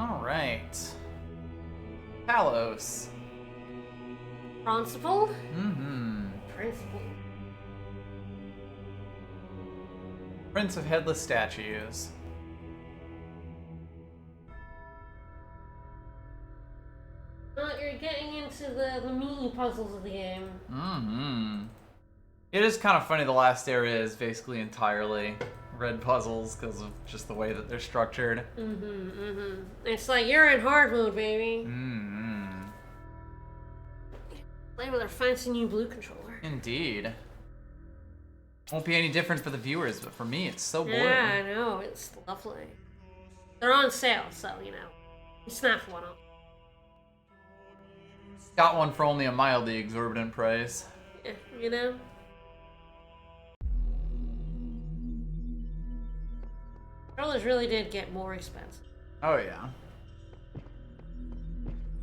Alright. Talos. Principal? Mm-hmm. Principal. Prince of Headless Statues. You're getting into the meaty puzzles of the game. Mm-hmm. It is kind of funny the last area is basically entirely red puzzles because of just the way that they're structured. It's like, you're in hard mode, baby. Play with our fancy new blue controller. Indeed. Won't be any different for the viewers, but for me, it's so blue. Yeah, I know. It's lovely. They're on sale, so, you know. You snap one up. Got one for only a mildly exorbitant price. Yeah, you know? Controllers really did get more expensive. Oh, yeah.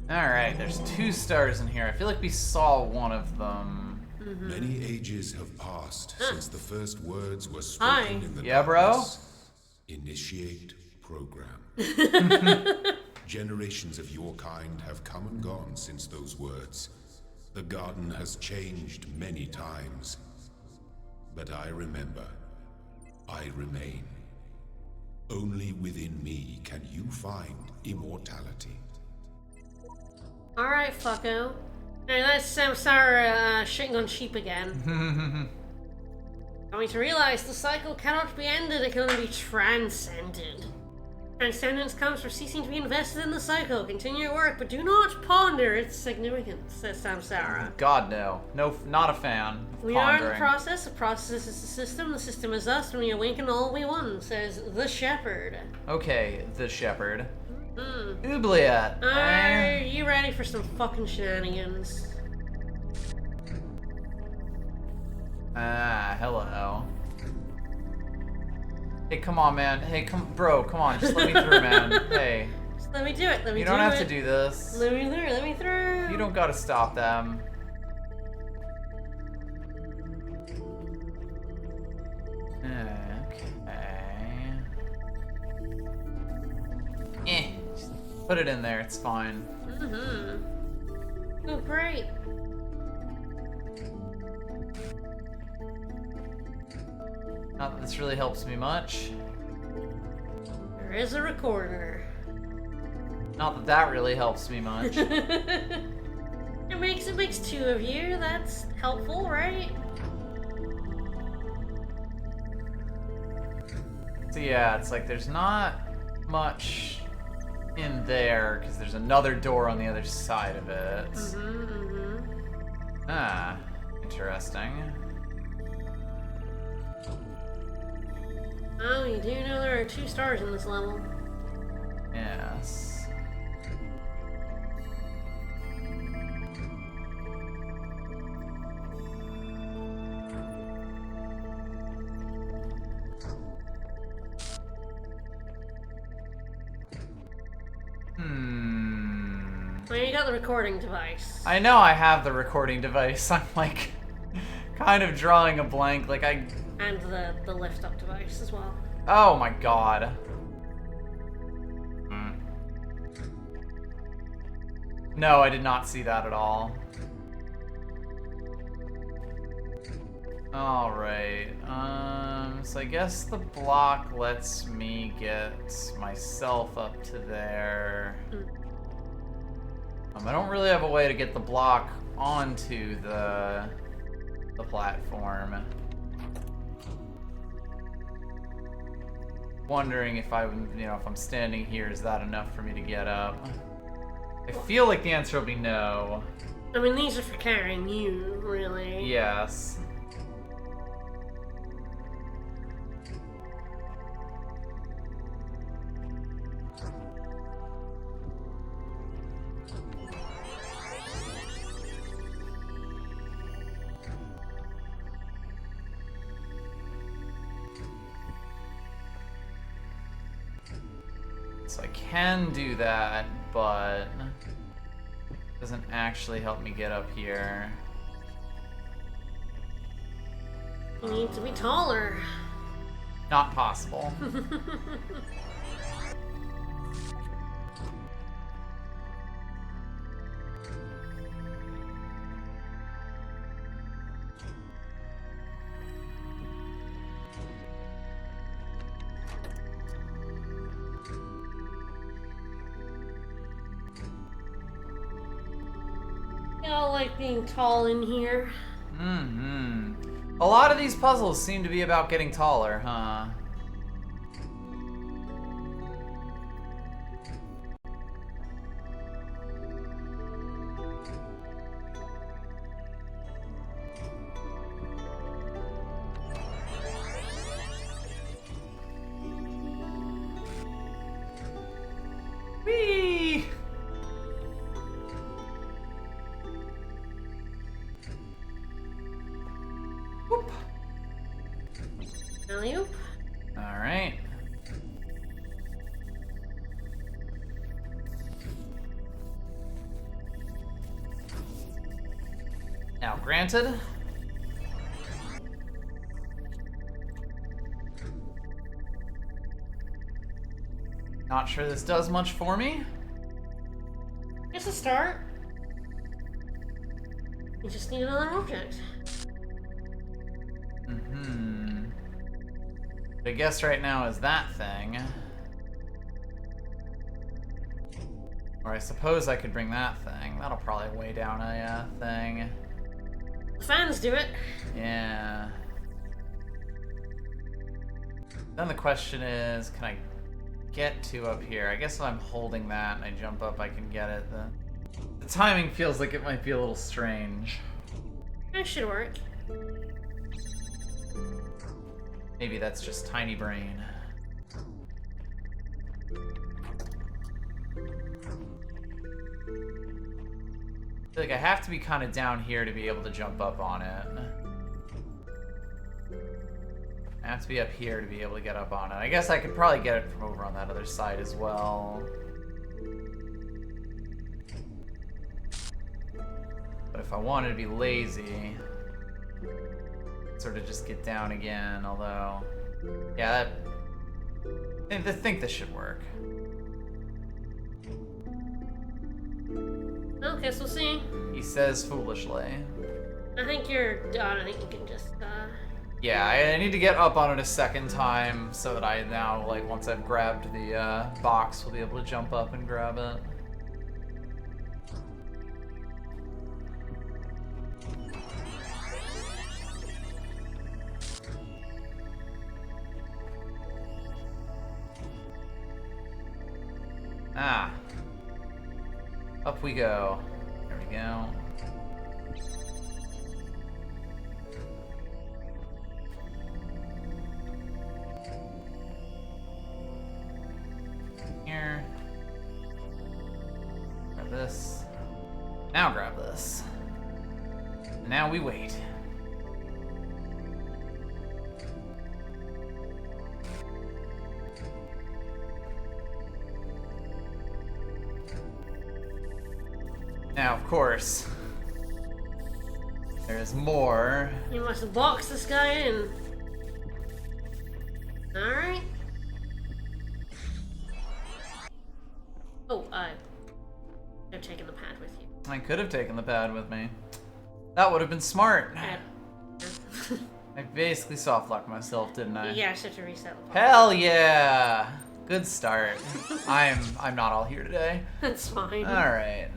Alright, there's 2 stars in here. I feel like we saw one of them. Many ages have passed since the first words were spoken in the Yeah, darkness. Initiate program. Generations of your kind have come and gone since those words. The garden has changed many times. But I remember. I remain. Only within me can you find immortality. Alright, fucko. Alright, that's Samsara shitting on sheep again. Coming to realize the cycle cannot be ended, it can only be transcended. Transcendence comes from ceasing to be invested in the cycle. Continue your work, but do not ponder its significance, says Samsara. God, no. No, not a fan. We are in the process is the system is us, and we awaken all we want, says the Shepherd. Okay, the Shepherd. Oubliette. Are you ready for some fucking shenanigans? Hello. Hey, come on, man. Hey, bro, come on. Just let me through, man. Hey. Just let me do it. You don't have to do this. Let me through. You don't gotta stop them. Okay. Just put it in there. It's fine. Oh, great. Not that this really helps me much. There is a recorder. Not that that really helps me much. It makes 2 of you. That's helpful, right? So yeah, it's like there's not much in there because there's another door on the other side of it. Ah, interesting. Oh, you do know there are 2 stars in this level. Yes. Well, you got the recording device. I know I have the recording device. I'm like kind of drawing a blank. Like And the lift up device as well. Oh my god. No, I did not see that at all. Alright, so I guess the block lets me get myself up to there. I don't really have a way to get the block onto the platform. Wondering if if I'm standing here, is that enough for me to get up? I feel like the answer will be no. I mean, these are for carrying you, really. Yes. So I can do that, but it doesn't actually help me get up here. You need to be taller. Not possible. all like being tall in here. A lot of these puzzles seem to be about getting taller, huh? Whee! Whoop. Alley-oop. Alright. Now, granted. Not sure this does much for me. It's a start. You just need another object. I guess right now is that thing. Or I suppose I could bring that thing. That'll probably weigh down a thing. The fans do it. Yeah. Then the question is, can I get to up here? I guess if I'm holding that and I jump up, I can get it. The timing feels like it might be a little strange. That should work. Maybe that's just tiny brain. I feel like I have to be kind of down here to be able to jump up on it. I have to be up here to be able to get up on it. I guess I could probably get it from over on that other side as well. But if I wanted to be lazy, sort of just get down again, although, yeah, I think this should work. Okay, so we'll see. He says foolishly. I think you're done. I think you can just, Yeah, I need to get up on it a second time so that I now, like, once I've grabbed the box, will be able to jump up and grab it. Ah. Up we go. There we go. Here. Grab this. Now grab this. Now we wait. Now, of course, there is more. you must box this guy in. Alright. Oh, I've taken the pad with you. I could have taken the pad with me. That would have been smart. I basically soft-locked myself, didn't I? Yeah, I should have to reset the pod. Hell yeah! Good start. I'm not all here today. That's fine. All right.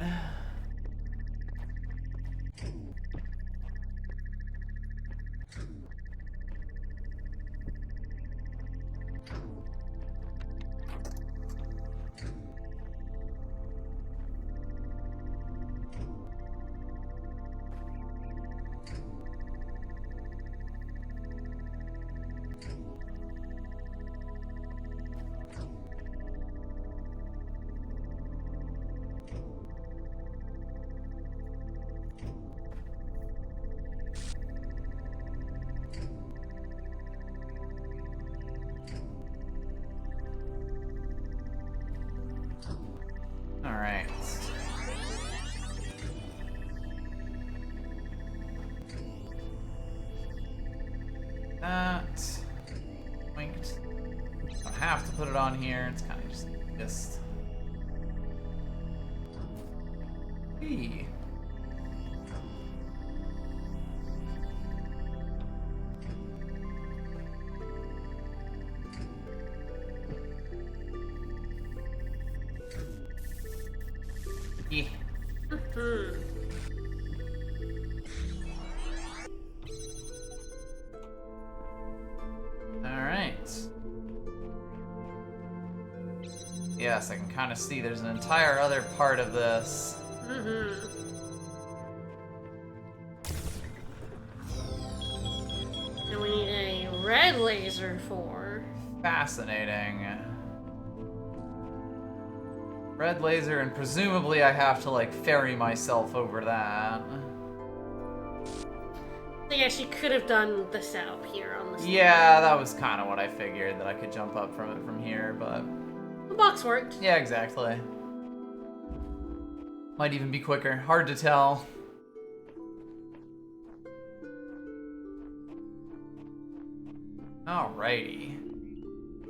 All right. That. Winked. Don't have to put it on here. It's kind of just. Hey. Yeah. Yes, I can kind of see there's an entire other part of this. Mm-hmm. And we need a red laser for... Fascinating. Red laser, and presumably I have to, like, ferry myself over that. I guess you could have done the setup here on the Yeah, that was kind of what I figured, that I could jump up from it from here, but... The box worked. Yeah, exactly. Might even be quicker. Hard to tell. Alrighty.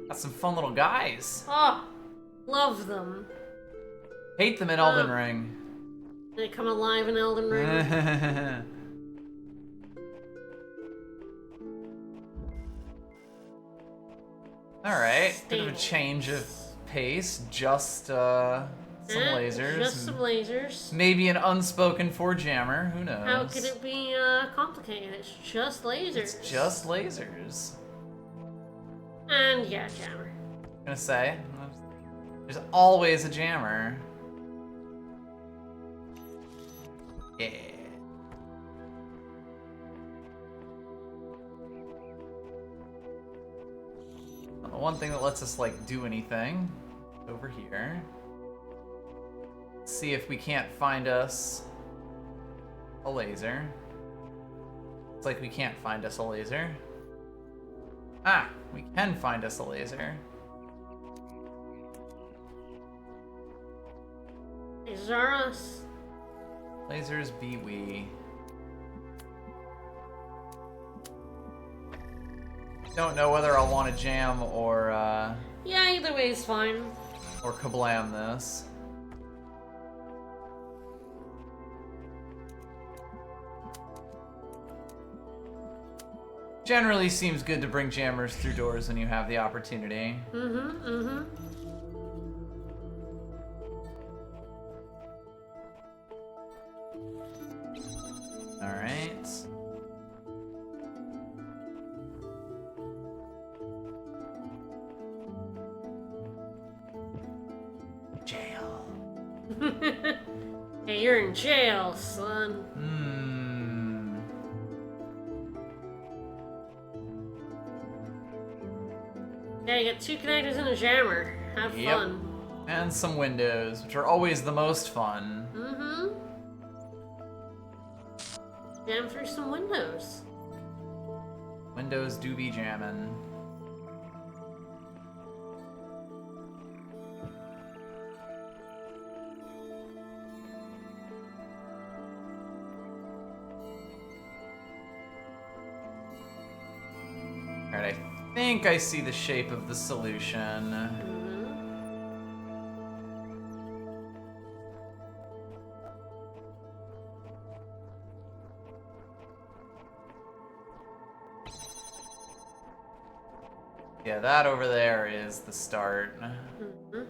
Got some fun little guys. Oh, love them. Hate them in Elden Ring. They come alive in Elden Ring. Alright, bit of a change of pace. Just some lasers. Just some lasers. Maybe an unspoken for jammer. Who knows? How could it be complicated? It's just lasers. It's just lasers. And yeah, jammer. I'm gonna say, there's always a jammer. Yeah. The one thing that lets us like do anything over here. Let's see if we can't find us a laser. It's like we can't find us a laser. Ah, we can find us a laser. Zaros. Lasers be we. Don't know whether I'll want to jam or Yeah, either way is fine. or kablam this. Generally seems good to bring jammers through doors when you have the opportunity. Mm-hmm, mm-hmm. Alright. Jail. Hey, you're in jail, son. Hmm. Yeah, you got 2 connectors and a jammer. Have Yep. fun. And some windows, which are always the most fun. Mm-hmm. Jam through some windows. Windows do be jammin'. Alright, I think I see the shape of the solution. Mm-hmm. Yeah, that over there is the start. Mm-hmm.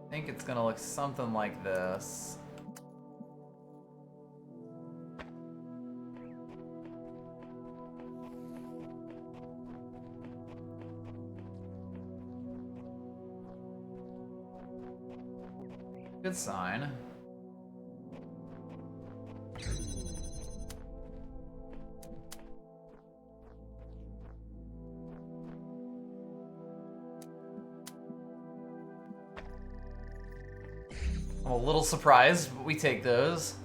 I think it's gonna look something like this. Good sign. I'm a little surprised, but we take those.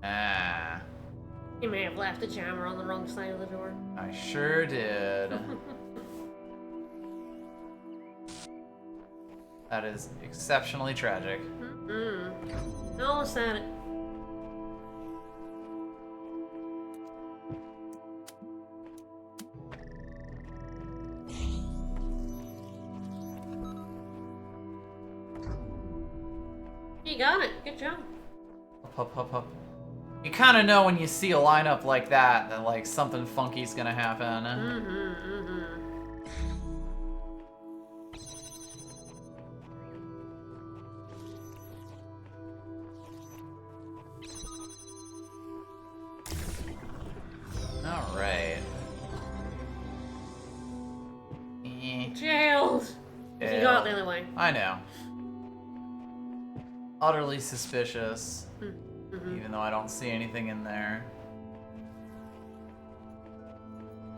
Ah, You may have left the jammer on the wrong side of the door. I sure did. That is exceptionally tragic. Mm-hmm. Almost had it. You got it. Good job. Up. You kind of know when you see a lineup like that like something funky's gonna happen. Mm-hmm, mm-hmm. I know. Utterly suspicious. Even though I don't see anything in there.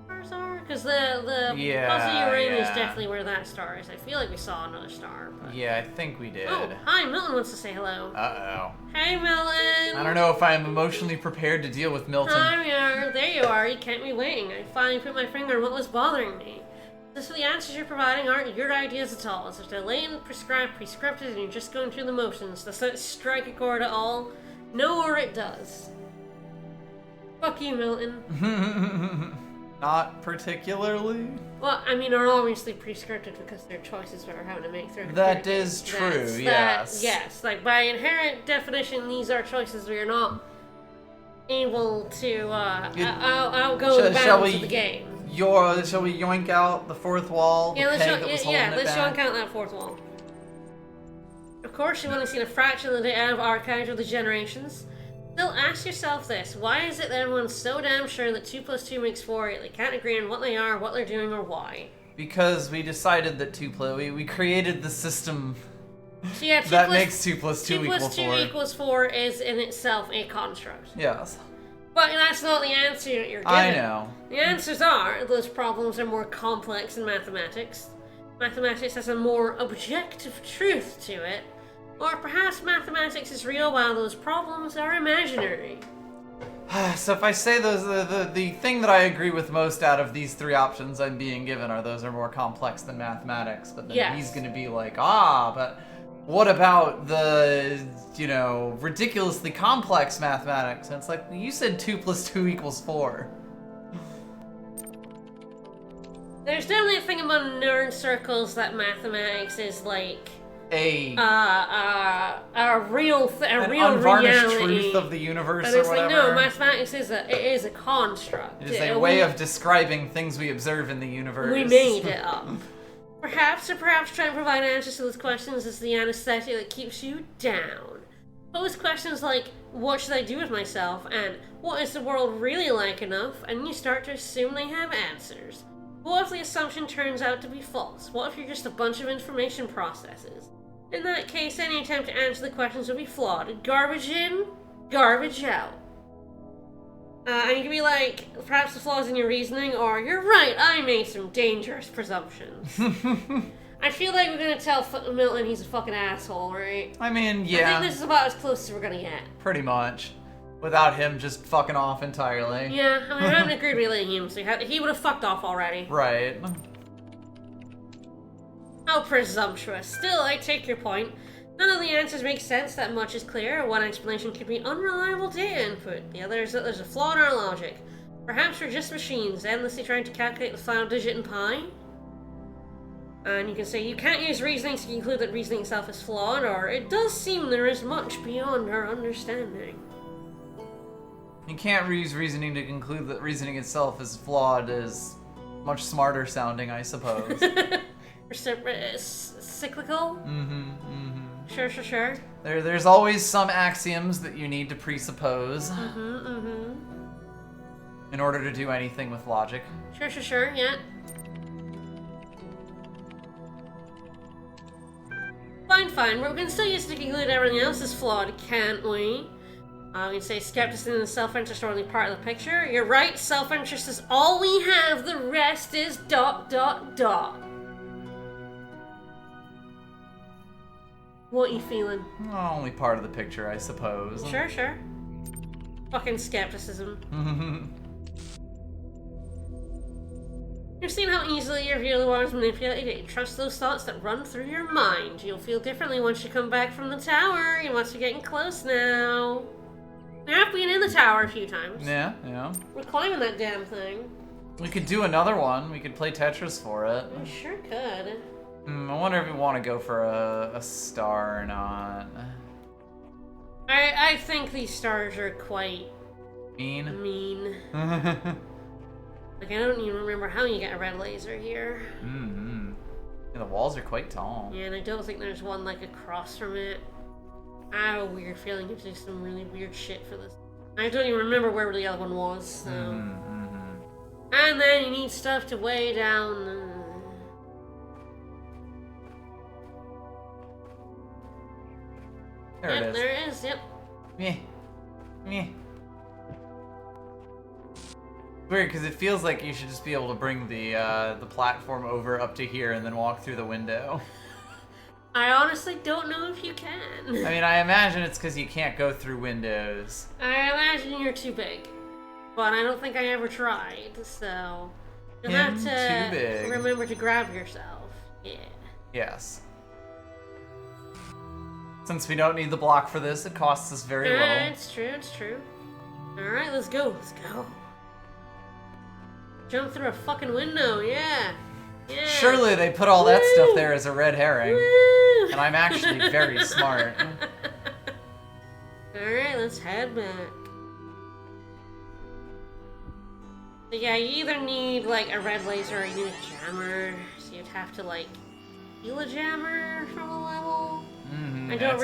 Stars are? Because the puzzle you're in is yeah. definitely where that star is. I feel like we saw another star. But... Yeah, I think we did. Oh, hi, Milton wants to say hello. Uh-oh. Hey, Milton! I don't know if I am emotionally prepared to deal with Milton. Hi, there you are. You can't be waiting. I finally put my finger on what was bothering me. Just the answers you're providing aren't your ideas at all. It's just latent, prescripted, and you're just going through the motions. Does that strike a chord at all? No, or it does. Fuck you, Milton. Not particularly. Well, I mean, are obviously prescripted because they're choices we're having to make through. That is true, yes. Yes, like by inherent definition, these are choices we are not able to outgo the bounds of the game. Shall we yoink out the fourth wall? Let's yoink out that fourth wall. Of course, you've only seen a fraction of the data of archives of the generations. Still, ask yourself this: why is it that everyone's so damn sure that 2 + 2 makes 4, yet they can't agree on what they are, what they're doing, or why? Because we decided that we created the system so yeah, that makes 2 + 2 2 equal + 2 4. equals 4 is in itself a construct. Yes. But that's not the answer that you're given. I know. The answers are, those problems are more complex than mathematics. Mathematics has a more objective truth to it. Or perhaps mathematics is real while those problems are imaginary. So if I say the thing that I agree with most out of these 3 options I'm being given are those are more complex than mathematics, but then he's gonna be like, but what about the, ridiculously complex mathematics? And it's like, well, you said 2 + 2 equals 4. There's definitely a thing about nerd circles that mathematics is like a real unvarnished reality. truth of the universe, but or it's whatever. like, no, mathematics is a construct. It is a way of describing things we observe in the universe. We made it up. Perhaps trying to provide answers to those questions is the anesthetic that keeps you down. Pose questions like, what should I do with myself? And what is the world really like enough? And you start to assume they have answers. What if the assumption turns out to be false? What if you're just a bunch of information processes? In that case, any attempt to answer the questions would be flawed. Garbage in, garbage out. And you can be like, perhaps the flaws in your reasoning, or you're right, I made some dangerous presumptions. I feel like we're gonna tell Milton he's a fucking asshole, right? I mean, yeah. I think this is about as close as we're gonna get. Pretty much. Without him just fucking off entirely. Yeah, I mean, I haven't agreed with him, so he would have fucked off already. Right. How presumptuous. Still, I take your point. None of the answers make sense, that much is clear. One explanation could be unreliable data input. The other is that there's a flaw in our logic. Perhaps we're just machines, endlessly trying to calculate the final digit in pi. And you can say, you can't use reasoning to conclude that reasoning itself is flawed, or it does seem there is much beyond our understanding. You can't use reasoning to conclude that reasoning itself is flawed is much smarter sounding, I suppose. Cyclical? Sure. There's always some axioms that you need to presuppose. In order to do anything with logic. Sure, yeah. Fine, but we can still use it to conclude everything else is flawed, can't we? We can say skepticism and self-interest are only part of the picture. You're right, self-interest is all we have, the rest is ... What you feeling? Only part of the picture, I suppose. Sure. Fucking skepticism. You've seen how easily your view of the world is manipulated. Trust those thoughts that run through your mind. You'll feel differently once you come back from the tower. You must be getting close now. We have been in the tower a few times. Yeah. We're climbing that damn thing. We could do another one. We could play Tetris for it. We sure could. I wonder if we want to go for a star or not. I think these stars are quite mean. Like, I don't even remember how you get a red laser here. Yeah, the walls are quite tall. Yeah, and I don't think there's one, like, across from it. I have a weird feeling it's just some really weird shit for this. I don't even remember where the other one was, so... And then you need stuff to weigh down There it is. There it is, yep. Meh. Meh. Weird, because it feels like you should just be able to bring the platform over up to here and then walk through the window. I honestly don't know if you can. I mean, I imagine it's because you can't go through windows. I imagine you're too big. But I don't think I ever tried, so... You'll have Too to big. remember to grab yourself. Yeah. Yes. Since we don't need the block for this, it costs us very little. It's true, it's true. Alright, let's go, let's go. Jump through a fucking window, yeah. Yeah. Surely they put all that stuff there as a red herring. Woo! And I'm actually very smart. Alright, let's head back. So yeah, you either need like a red laser or you need a jammer. So you'd have to like steal a jammer from a level. Mm-hmm. I don't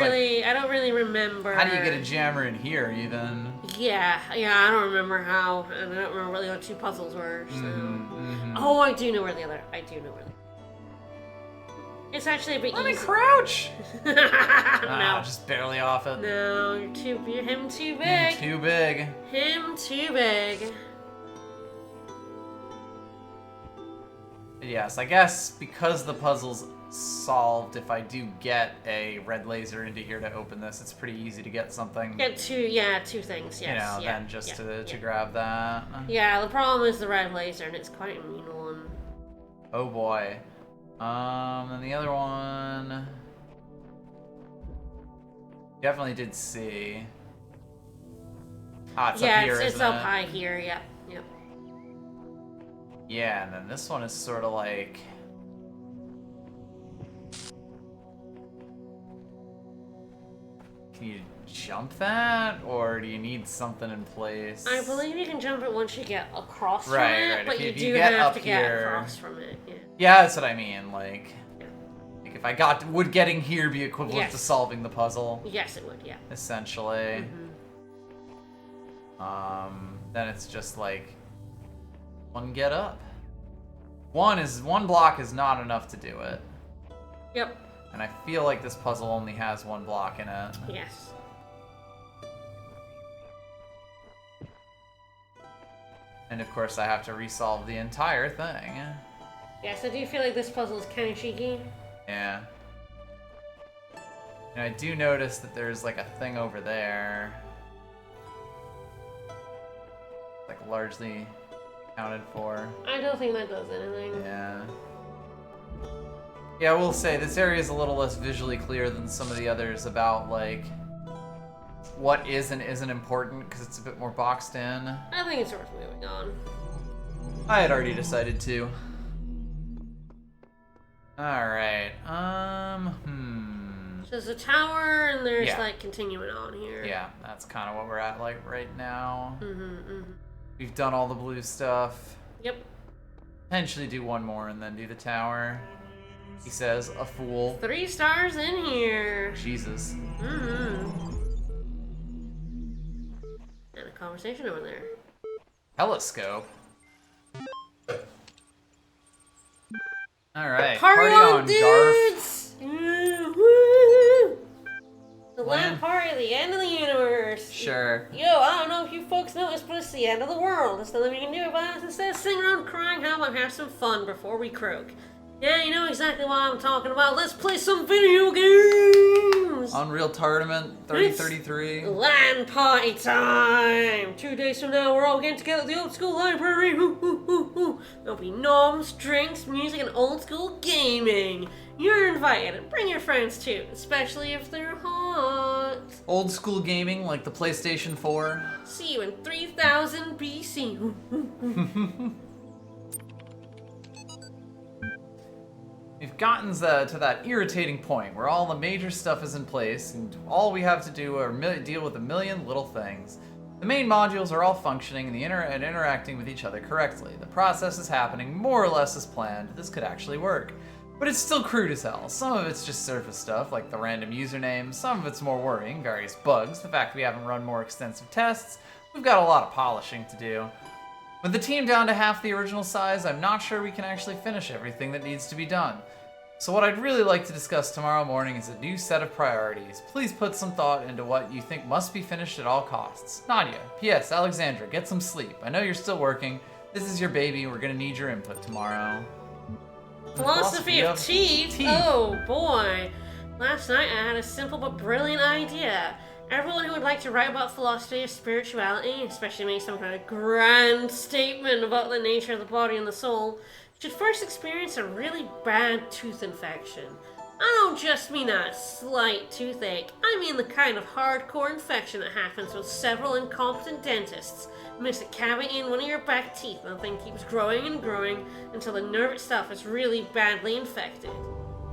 really remember. How do you get a jammer in here, even? Yeah, I don't remember how, and I don't remember what the other two puzzles were. So. Mm-hmm. Oh, I do know where the other. It's actually a bit Let me easy. crouch! No, Just barely off it. no, you're him too big. Too big. Him too big. Yes, I guess because the puzzle's solved, if I do get a red laser into here to open this, it's pretty easy to get something. Get two things. Yes. You know, yeah, then just yeah, to grab that. Yeah, the problem is the red laser, and it's quite a mean one. Oh boy. And the other one... Definitely did see. Ah, it's up here, it's isn't up it? high here, yep. Yeah, and then this one is sort of like... Can you jump that? Or do you need something in place? I believe you can jump it once you get across from Right, it, right. but If you you do get have up to get here- across from it, yeah. Yeah, that's what I mean. Like if I got... Would getting here be equivalent Yes. to solving the puzzle? Yes, it would, yeah. Essentially. Mm-hmm. Then it's just like... One get up. One block is not enough to do it. Yep. And I feel like this puzzle only has one block in it. Yes. And of course I have to resolve the entire thing. Yes, I do feel like this puzzle is kind of cheeky. Yeah. And I do notice that there's like a thing over there. Like largely accounted for. I don't think that does anything. Yeah. Yeah, I will say this area is a little less visually clear than some of the others about like what is and isn't important because it's a bit more boxed in. I think it's worth moving on. I had already decided to. Alright, So there's a tower and there's Yeah. like continuing on here. Yeah, that's kind of what we're at like right now. Mm-hmm. We've done all the blue stuff. Yep. Potentially do one more and then do the tower. He says, a fool. 3 stars in here. Jesus. Mm-hmm. And a conversation over there. Telescope. Alright, Party on, Garf. dudes! Woo! The When? land party at the end of the universe. Sure. Yo, I don't know if you folks noticed, but it's the end of the world. There's nothing we can do about it. Instead of sitting around crying, how about have some fun before we croak? Yeah, you know exactly what I'm talking about. Let's play some video games! Unreal Tournament 3033. Land party time! 2 days from now, we're all getting together at the old school library. Hoo, hoo, hoo, hoo. There'll be gnomes, drinks, music, and old school gaming. You're invited, and bring your friends too, especially if they're hot. Old school gaming like the PlayStation 4. See you in 3000 BC. Hoo, hoo, hoo. We've gotten to that irritating point where all the major stuff is in place, and all we have to do are deal with a million little things. The main modules are all functioning and interacting with each other correctly. The process is happening more or less as planned. This could actually work. But it's still crude as hell. Some of it's just surface stuff, like the random usernames. Some of it's more worrying, various bugs, the fact we haven't run more extensive tests. We've got a lot of polishing to do. With the team down to half the original size, I'm not sure we can actually finish everything that needs to be done. So what I'd really like to discuss tomorrow morning is a new set of priorities. Please put some thought into what you think must be finished at all costs. Nadia. P.S. Alexandra, get some sleep. I know you're still working. This is your baby. We're gonna need your input tomorrow. Philosophy of teeth? Oh boy. Last night I had a simple but brilliant idea. Everyone who would like to write about philosophy of spirituality, especially make some kind of grand statement about the nature of the body and the soul, should first experience a really bad tooth infection. I don't just mean a slight toothache, I mean the kind of hardcore infection that happens when several incompetent dentists miss a cavity in one of your back teeth and the thing keeps growing and growing until the nerve itself is really badly infected.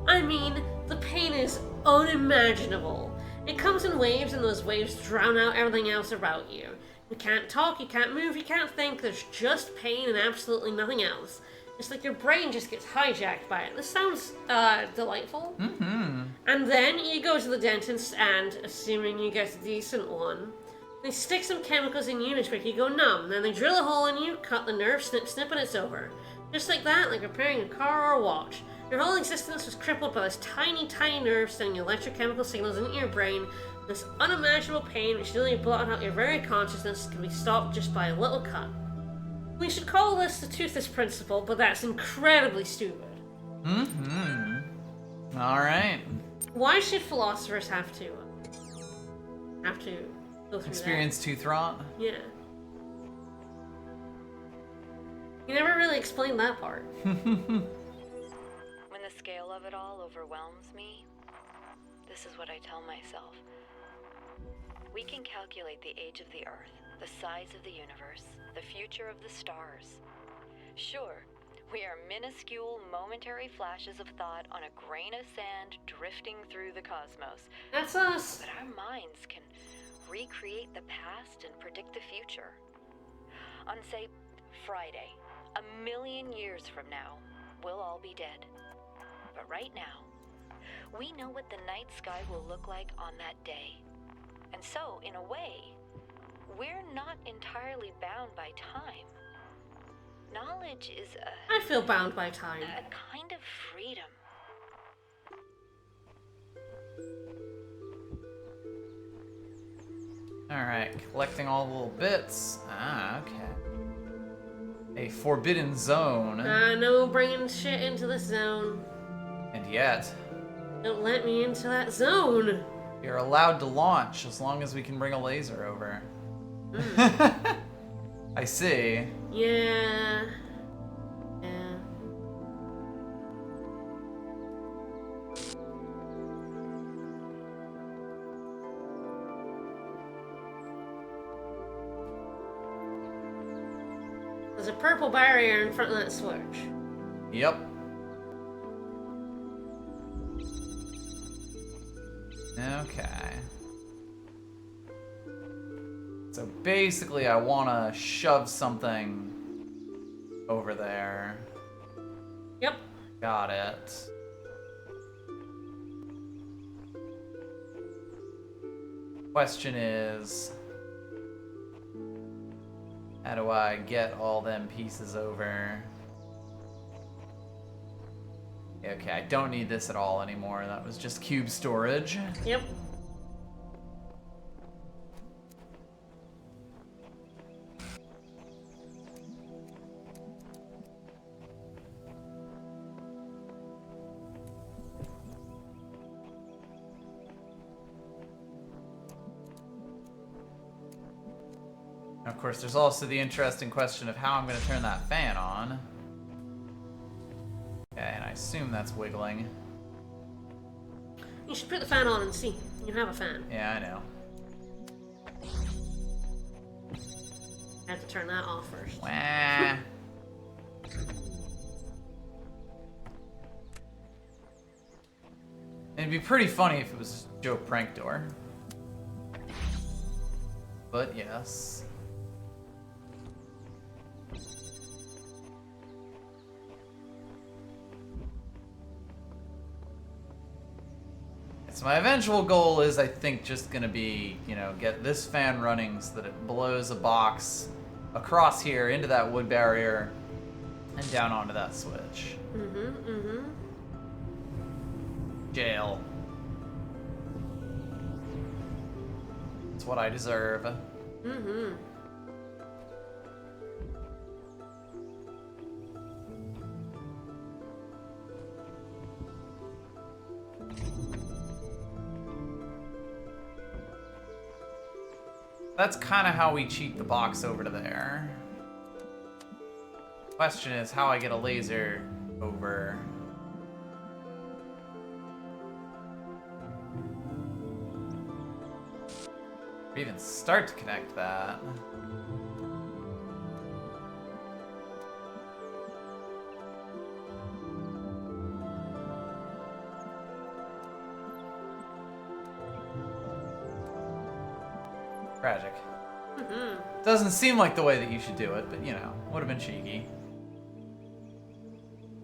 I mean, the pain is unimaginable. It comes in waves and those waves drown out everything else about you. You can't talk, you can't move, you can't think, there's just pain and absolutely nothing else. It's like your brain just gets hijacked by it. This sounds delightful. Mm-hmm. And then you go to the dentist and, assuming you get a decent one, they stick some chemicals in you to make you go numb. Then they drill a hole in you, cut the nerve, snip, snip, and it's over. Just like that, like repairing a car or a watch. Your whole existence was crippled by this tiny, tiny nerve sending electrochemical signals into your brain. This unimaginable pain, which nearly blotted out your very consciousness, can be stopped just by a little cut. We should call this the toothless principle, but that's incredibly stupid. Mm-hmm. Alright. Why should philosophers have to go through Experience tooth rot? that? Yeah. You never really explained that part. When the scale of it all overwhelms me, this is what I tell myself. We can calculate the age of the Earth, the size of the universe, the future of the stars. Sure, we are minuscule, momentary flashes of thought on a grain of sand drifting through the cosmos. That's us. But our minds can recreate the past and predict the future. On, say, Friday, 1,000,000 years from now, we'll all be dead. But right now, we know what the night sky will look like on that day. And so, in a way, we're not entirely bound by time. Knowledge is I feel bound by time. a kind of freedom. Alright, collecting all the little bits. Ah, okay. A forbidden zone. No bringing shit into the zone. And yet, Don't let me into that zone. you're allowed to launch as long as we can bring a laser over. I see. Yeah. There's a purple barrier in front of that switch. Yep. Okay. So basically I want to shove something over there. Yep. Got it. Question is, how do I get all them pieces over? Okay, I don't need this at all anymore. That was just cube storage. Yep. Of course, there's also the interesting question of how I'm going to turn that fan on. Okay, and I assume that's wiggling. You should put the fan on and see. You have a fan. Yeah, I know. I have to turn that off first. Wah. It'd be pretty funny if it was a joke prank door. But yes. So my eventual goal is, I think, just gonna be, you know, get this fan running so that it blows a box across here into that wood barrier and down onto that switch. Jail. It's what I deserve. Mm-hmm. That's kind of how we cheat the box over to there. Question is how I get a laser over. Or even start to connect that. Tragic. Mm-hmm. Doesn't seem like the way that you should do it, but you know, would have been cheeky.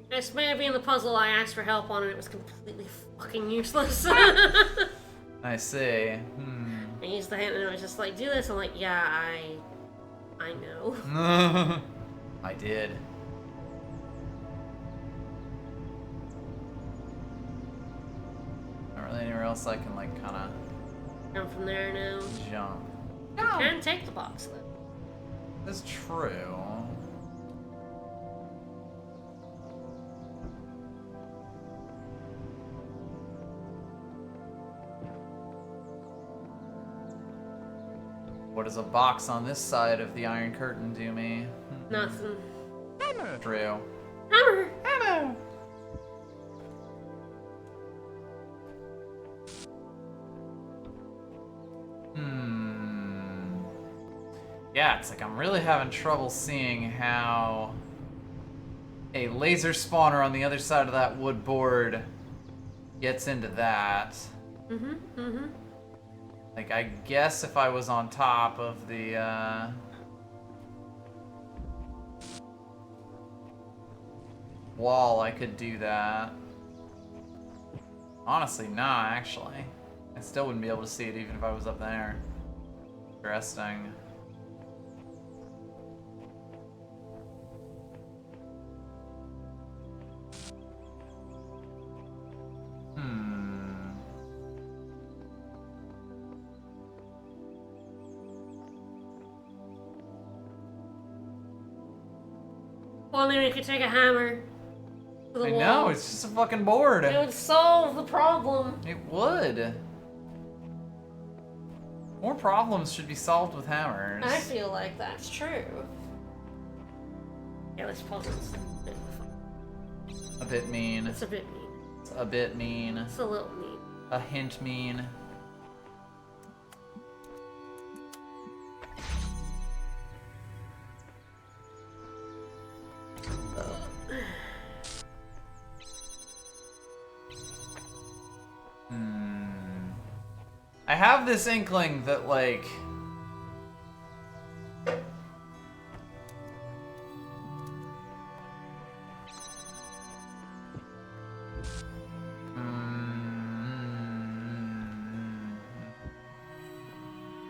This may have been the puzzle I asked for help on and it was completely fucking useless. I see. I used the hint and it was just like, do this. I'm like, yeah, I know. I did. Not really anywhere else I can like kind of Come from there now. jump. You can take the box though. That's true. What does a box on this side of the Iron Curtain do me? Nothing. True. Hammer! Hammer! Yeah, it's like I'm really having trouble seeing how a laser spawner on the other side of that wood board gets into that. Like, I guess if I was on top of the, wall, I could do that. Honestly, nah, actually. I still wouldn't be able to see it even if I was up there. Interesting. Well, then we could take a hammer to the I wall. know, it's just a fucking board. It would solve the problem. It would. More problems should be solved with hammers. I feel like that's true. Yeah, this puzzle's A bit mean. it's a bit mean. It's a bit mean. It's a little mean. A hint mean. I have this inkling that, like...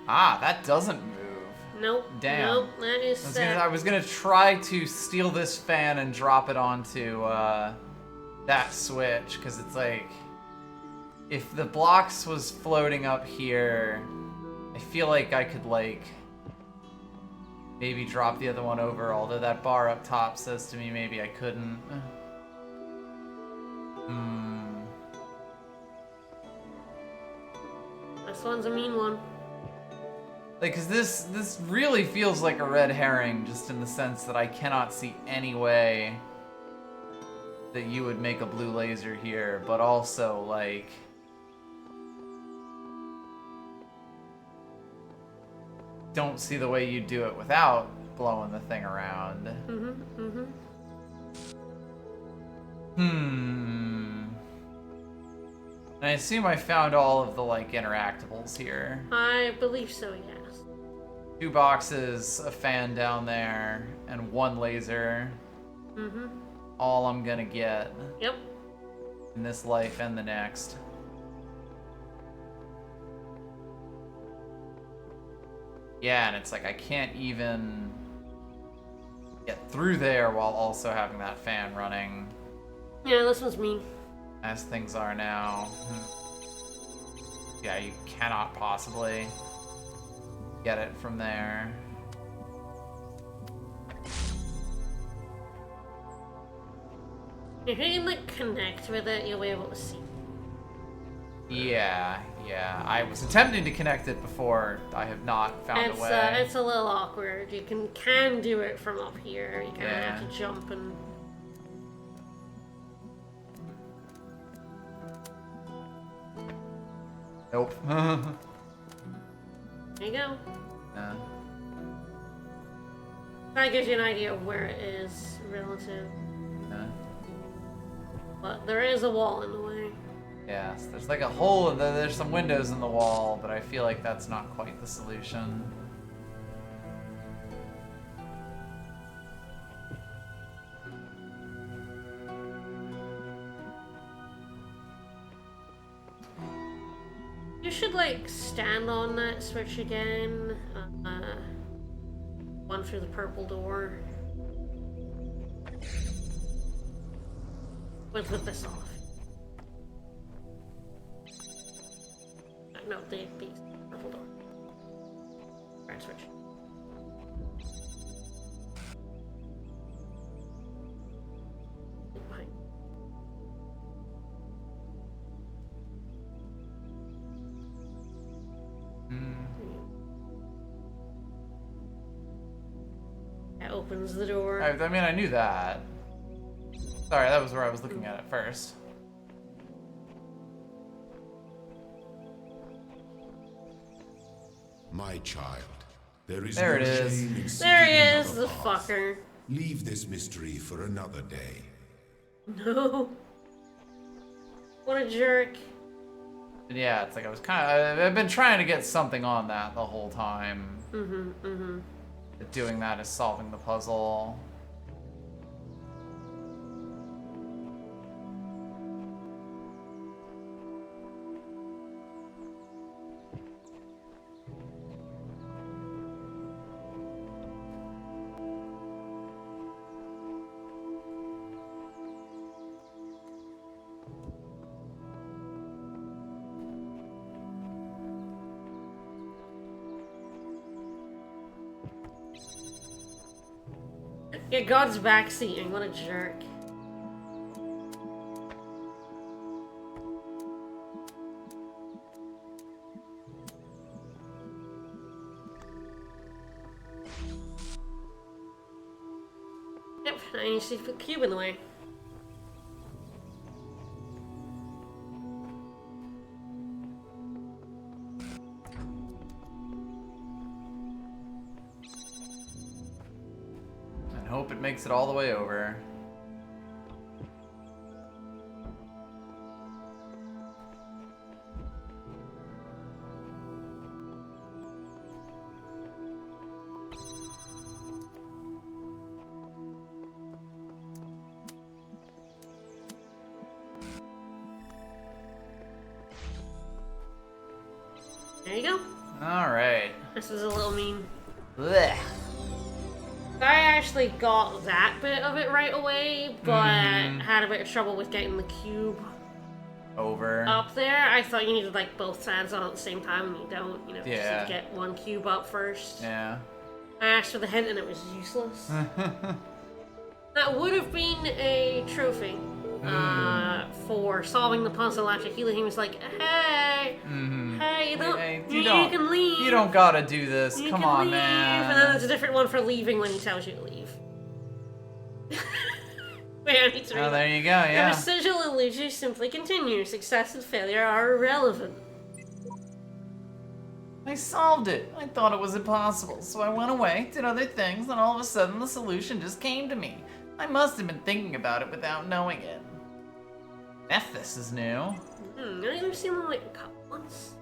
Ah, that doesn't move. Nope. Damn. Nope, that is set. I was gonna try to steal this fan and drop it onto that switch, because it's like, if the blocks was floating up here, I feel like I could like maybe drop the other one over, although that bar up top says to me maybe I couldn't. This one's a mean one. Like, cause this really feels like a red herring, just in the sense that I cannot see any way that you would make a blue laser here, but also, like... don't see the way you do it without blowing the thing around. And I assume I found all of the, like, interactables here. I believe so, yes. 2 boxes, a fan down there, and 1 laser. All I'm gonna get. Yep. In this life and the next. Yeah, and it's like I can't even get through there while also having that fan running. Yeah, this one's mean. As things are now. Yeah, you cannot possibly get it from there. If you can like connect with it, you'll be able to see. Yeah. I was attempting to connect it before. I have not found a way. It's a little awkward. You can do it from up here. You kind of Yeah. have to jump and. Nope. There you go. Yeah. That gives you an idea of where it is relative. Yeah. But there is a wall in the way. Yes, there's like a hole, there's some windows in the wall, but I feel like that's not quite the solution. You should like stand on that switch again. One through the purple door. With this off. No, the purple door. Right switch. Behind. That opens the door. I mean, I knew that. Sorry, that was where I was looking at it first. My child, there is There no it is. shame in There seeking he is, another the path. fucker. Leave this mystery for another day. No. What a jerk. Yeah, it's like I was I've been trying to get something on that the whole time. Doing that is solving the puzzle. Yeah, God's backseating. What a jerk. Yep, I need to put the cube in the way. And hope it makes it all the way over. There you go. Alright. This was a little mean. Blech. I actually got that bit of it right away, but had a bit of trouble with getting the cube Over. up there. I thought you needed like both sides on at the same time, and you don't. You know, you just Yeah. need to get one cube up first. Yeah. I asked for the hint, and it was useless. That would have been a trophy for solving the puzzle after Elohim was like, "Hey, hey, you don't, Hey, you don't- can leave. You don't gotta do this. You Come can on, leave." man. And then there's a different one for leaving when he tells you to leave. Wait, I need to read Oh, that. there you go, The yeah. residual illusion simply continues. Success and failure are irrelevant. I solved it. I thought it was impossible, so I went away, did other things, and all of a sudden the solution just came to me. I must have been thinking about it without knowing it. This is new. I've never seen them like a couple once.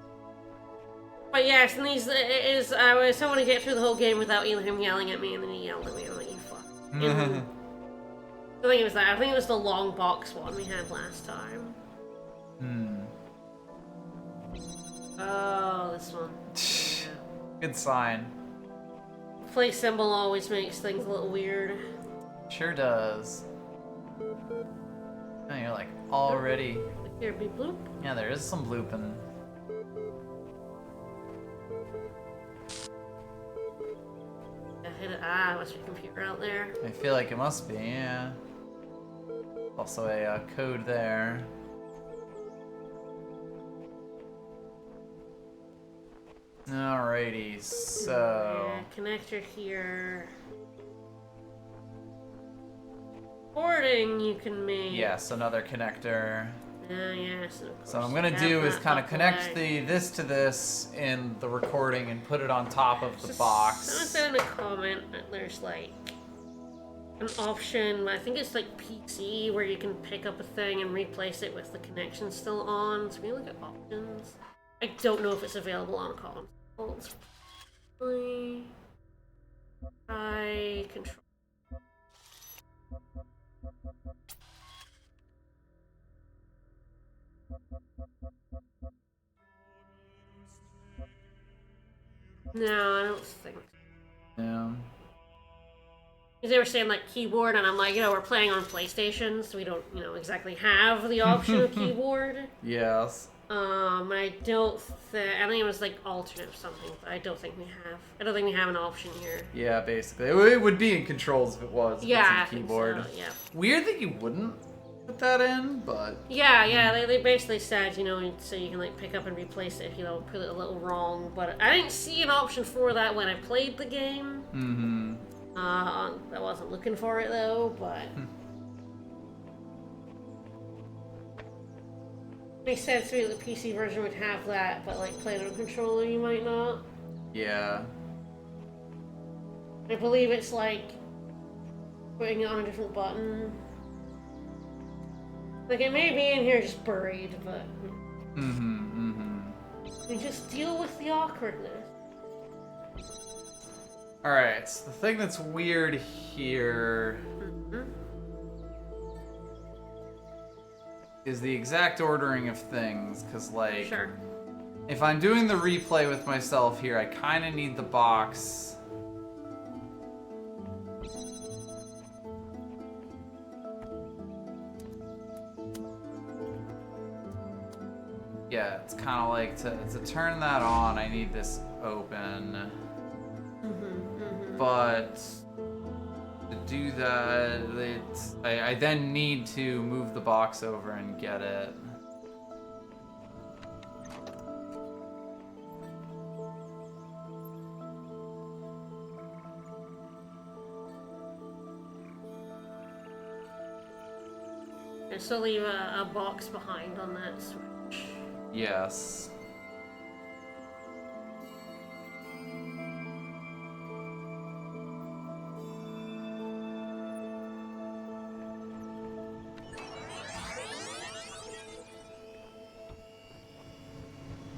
But yes, and these is I was trying to get through the whole game without him yelling at me, and then he yelled at me. I'm like, you fuck. I think it was that. I think it was the long box one we had last time. Oh, this one. Good sign. Play symbol always makes things a little weird. Sure does. Oh, you're like already. Here, be bloop. Yeah, there is some blooping. I hit it. Ah, must be a computer out there. I feel like it must be, yeah. Also a code there. Alrighty, so... Yeah, connector here. Boarding you can make. Yes, another connector. Yes. So what I'm gonna do is kind of connect this to this in the recording and put it on top of the box. Someone said in a comment that there's like an option, I think it's like PC, where you can pick up a thing and replace it with the connection still on. So we look at options. I don't know if it's available on consoles. Try control. No, I don't think. Yeah. Because they were saying like keyboard, and I'm like, we're playing on PlayStation, so we don't, exactly have the option of keyboard. Yes. I don't think. I think it was like alternate or something, but I don't think we have. I don't think we have an option here. Yeah, basically. It would be in controls if it was. If Yeah, it's in keyboard. I think so, yeah. Weird that you wouldn't put that in, but... Yeah, they basically said, so you can like pick up and replace it if you put it a little wrong, but I didn't see an option for that when I played the game. Mm-hmm. I wasn't looking for it though, but... They said to me the PC version would have that, but like playing on a controller you might not. Yeah. I believe it's like putting it on a different button. Like it may be in here just buried, but we just deal with the awkwardness. Alright, so the thing that's weird here is the exact ordering of things, because like Sure. if I'm doing the replay with myself here, I kind of need the box. Yeah, it's kind of like to turn that on, I need this open. But to do that, I then need to move the box over and get it. And so leave a box behind on that switch. Yes.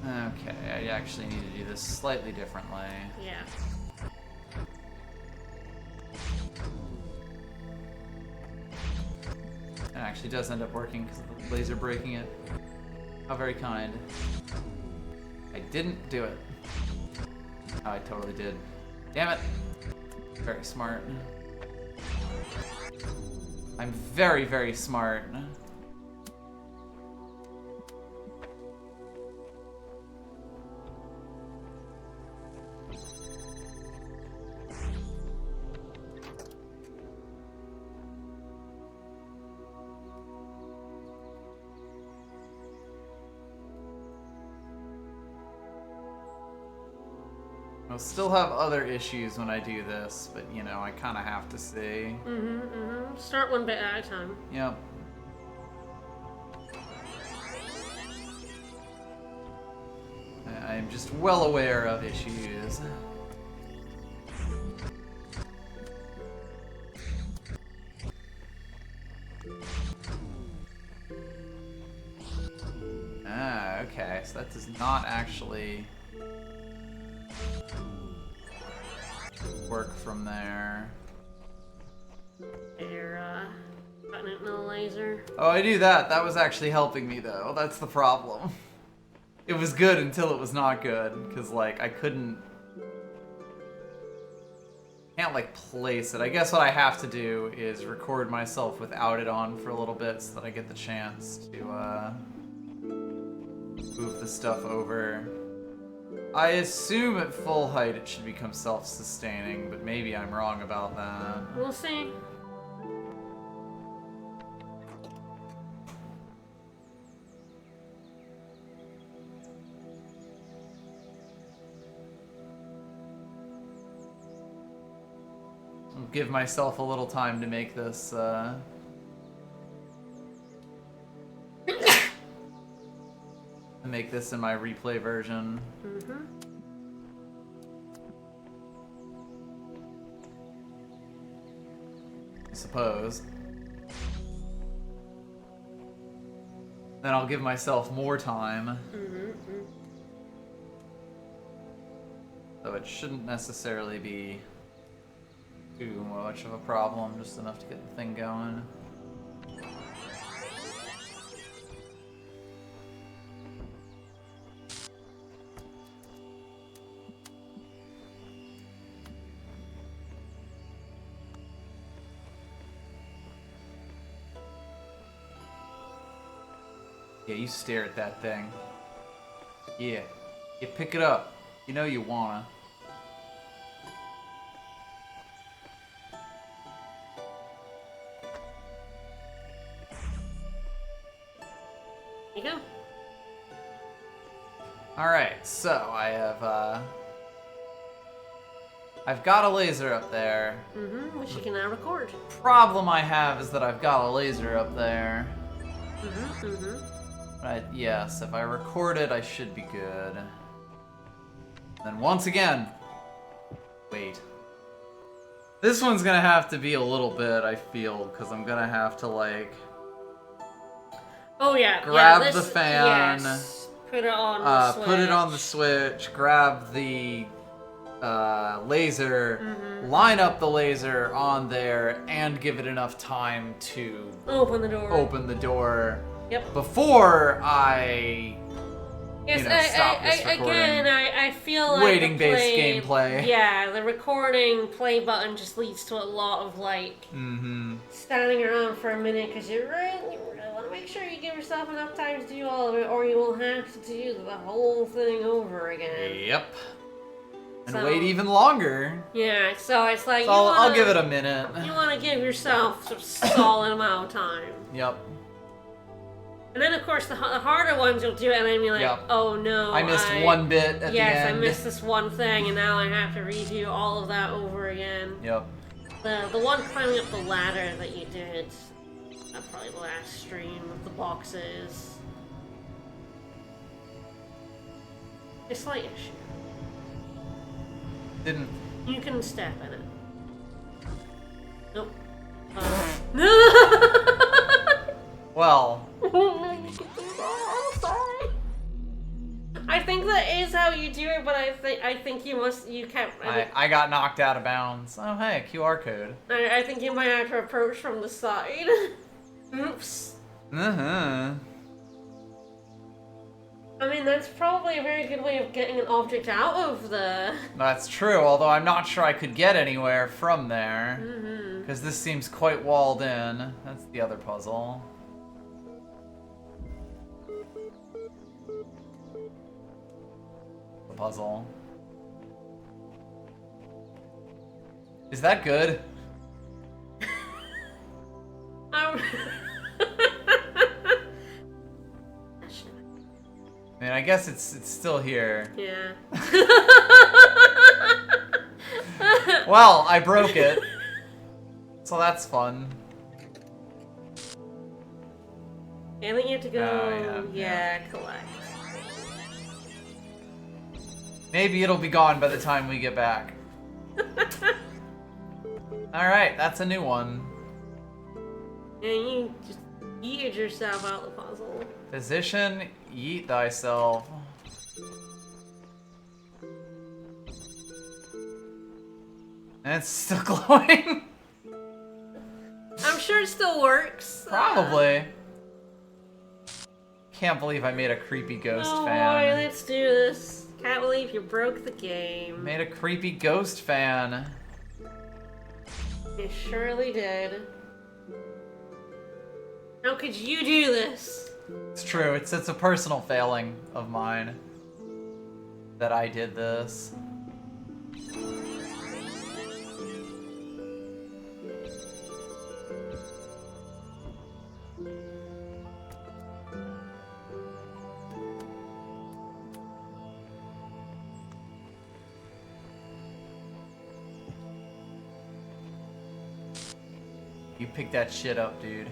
Okay, I actually need to do this slightly differently. Yeah. It actually does end up working because of the laser breaking it. How very kind. I didn't do it. Oh, I totally did. Damn it! Very smart. I'm very, very smart. I'll still have other issues when I do this, but I kind of have to see. Start one bit at a time. Yep. I'm just well aware of issues. Ah, okay, so that does not actually work from there. You're putting it in the laser. Oh, I knew that. That was actually helping me, though. That's the problem. It was good until it was not good, because, like, I can't, like place it. I guess what I have to do is record myself without it on for a little bit so that I get the chance to move the stuff over. I assume at full height it should become self-sustaining, but maybe I'm wrong about that. We'll see. I'll give myself a little time to make this, make this in my replay version. Mm-hmm. I suppose. Then I'll give myself more time. Mm-hmm. So it shouldn't necessarily be too much of a problem, just enough to get the thing going. Yeah, you stare at that thing. Yeah. You pick it up. You know you wanna. There you go. Alright, so I've got a laser up there. Mm-hmm. Which you can now record. Problem I have is that I've got a laser up there. Mm-hmm. Mm-hmm. Yes, if I record it, I should be good. Then once again, wait. This one's gonna have to be a little bit, I feel, because I'm gonna have to, like, Oh yeah. grab yeah, the fan, Yes. Put it on the switch. put it on the switch, grab the laser, line up the laser on there, and give it enough time to Open the door. open the door. Yep. Before I, Yes, stop this recording. again, I feel like Waiting-based gameplay. Yeah, the recording play button just leads to a lot of like standing around for a minute because you really want to make sure you give yourself enough time to do all of it, or you will have to do the whole thing over again. Yep. And So- wait even longer. Yeah, so it's like So I'll give it a minute. You want to give yourself a solid amount of time. Yep. And then, of course, the harder ones you'll do it, and then you're like, Yep. oh no. I missed one bit at the Yes, I end. missed this one thing, and now I have to redo all of that over again. Yep. The one climbing up the ladder that you did, probably the last stream of the boxes. A slight issue. Didn't. You can step in it. Nope. Well. I'm sorry. I think that is how you do it, but I think you can't. I got knocked out of bounds. Oh hey, QR code. I think you might have to approach from the side. Oops. Uh-huh. I mean, that's probably a very good way of getting an object out of the... That's true, although I'm not sure I could get anywhere from there. Mm-hmm. Because this seems quite walled in. That's the other puzzle. The puzzle. Is that good? I mean, I guess it's still here. Yeah. Well, I broke it. So that's fun. I think you have to go, Oh, yeah. collect. Maybe it'll be gone by the time we get back. Alright, that's a new one. And you just yeeted yourself out of the puzzle. Physician, yeet thyself. And it's still glowing. I'm sure it still works. Probably. Can't believe I made a creepy ghost Oh fan. boy, let's do this. Can't believe you broke the game. Made a creepy ghost fan. It surely did. How could you do this? It's true. It's a personal failing of mine that I did this. You pick that shit up, dude.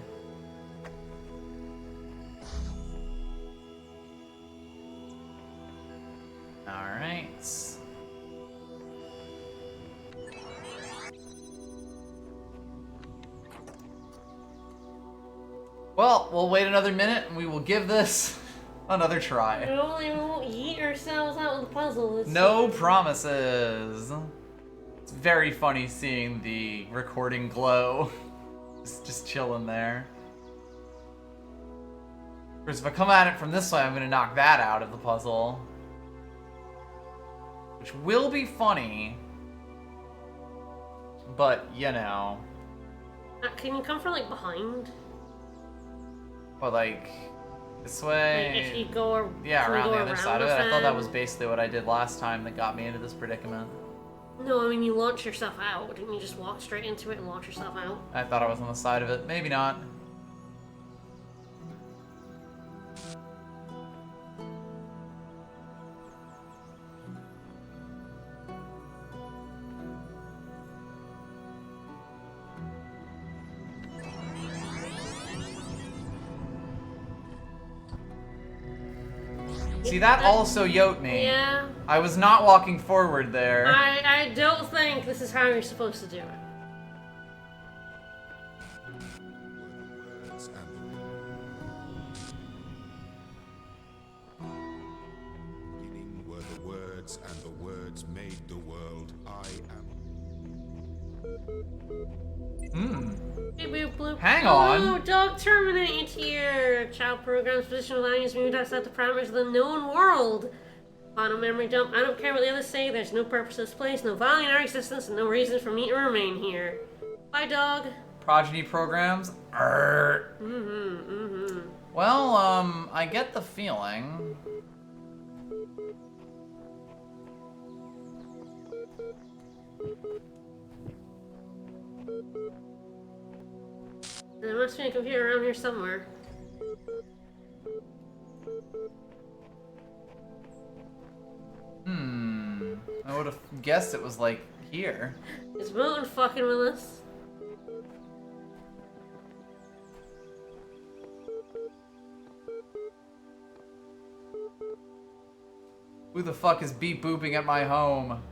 Alright. Well, we'll wait another minute and we will give this another try. We won't yeet ourselves out of the puzzle. No promises. It's very funny seeing the recording glow. Just chilling there. Whereas if I come at it from this way, I'm gonna knock that out of the puzzle. Which will be funny. But, you know. Can you come from, like, behind? Or, like, this way? Like, if you go yeah, around the other side of it. I thought that was fan? basically what I did last time that got me into this predicament. No, I mean, you launch yourself out. Didn't you just walk straight into it and launch yourself out? I thought I was on the side of it. Maybe not. See, that also yoked me. Yeah. I was not walking forward there. I don't think this is how you're supposed to do it. Words and beginning were the words, and the words made the world. I am. Beep, boop, bloop. Hang on. Oh, dog terminated here. Child program's position of values moved outside the parameters of the known world. Final memory dump. I don't care what the others say. There's no purpose to this place, no value in our existence, and no reason for me to remain here. Bye, dog. Progeny programs? Arrgh. Well, I get the feeling. There must be a computer around here somewhere. I would have guessed it was like here. Is Moon fucking with us? Who the fuck is beep booping at my home?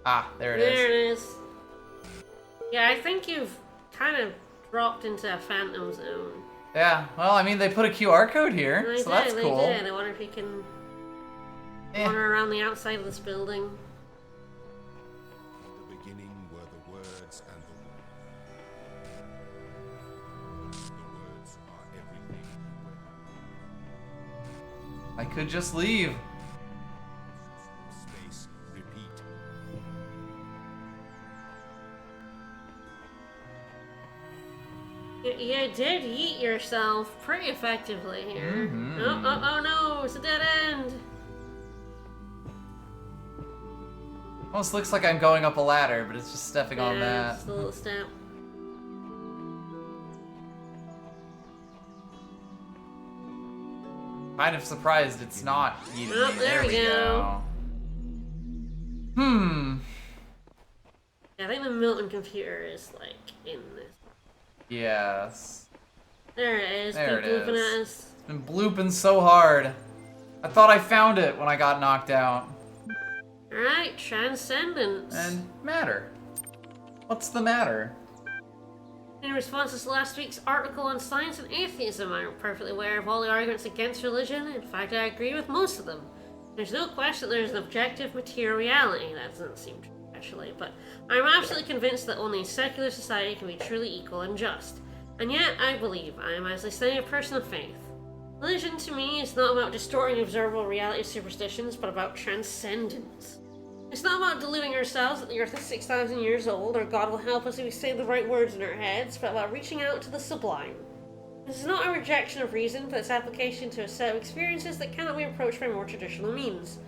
Ah, there it is. There it is. Yeah, I think you've kind of dropped into a phantom zone. Yeah, well, I mean, they put a QR code here, They so that's did, cool. They did. I wonder if you can wander around the outside of this building. In the beginning were the words, and the words are everything. I could just leave. Space, repeat. You did yeet yourself pretty effectively here. Oh no, it's a dead end. Almost looks like I'm going up a ladder, but it's just stepping on Yeah, that. just a little step. Kind of surprised it's not eating Oh, me. there we go. Yeah, I think the Milton computer is like in this. Yes. There it is. There Keep it blooping is. at us. It's been blooping so hard. I thought I found it when I got knocked out. Alright, transcendence. And matter. What's the matter? In response to last week's article on science and atheism, I'm perfectly aware of all the arguments against religion. In fact, I agree with most of them. There's no question there's an objective material reality. That doesn't seem true, actually, but I'm absolutely convinced that only a secular society can be truly equal and just. And yet, I believe I am, as they say, a person of faith. Religion, to me, is not about distorting observable reality of superstitions, but about transcendence. It's not about deluding ourselves that the Earth is 6,000 years old, or God will help us if we say the right words in our heads, but about reaching out to the sublime. This is not a rejection of reason, but its application to a set of experiences that cannot be approached by more traditional means.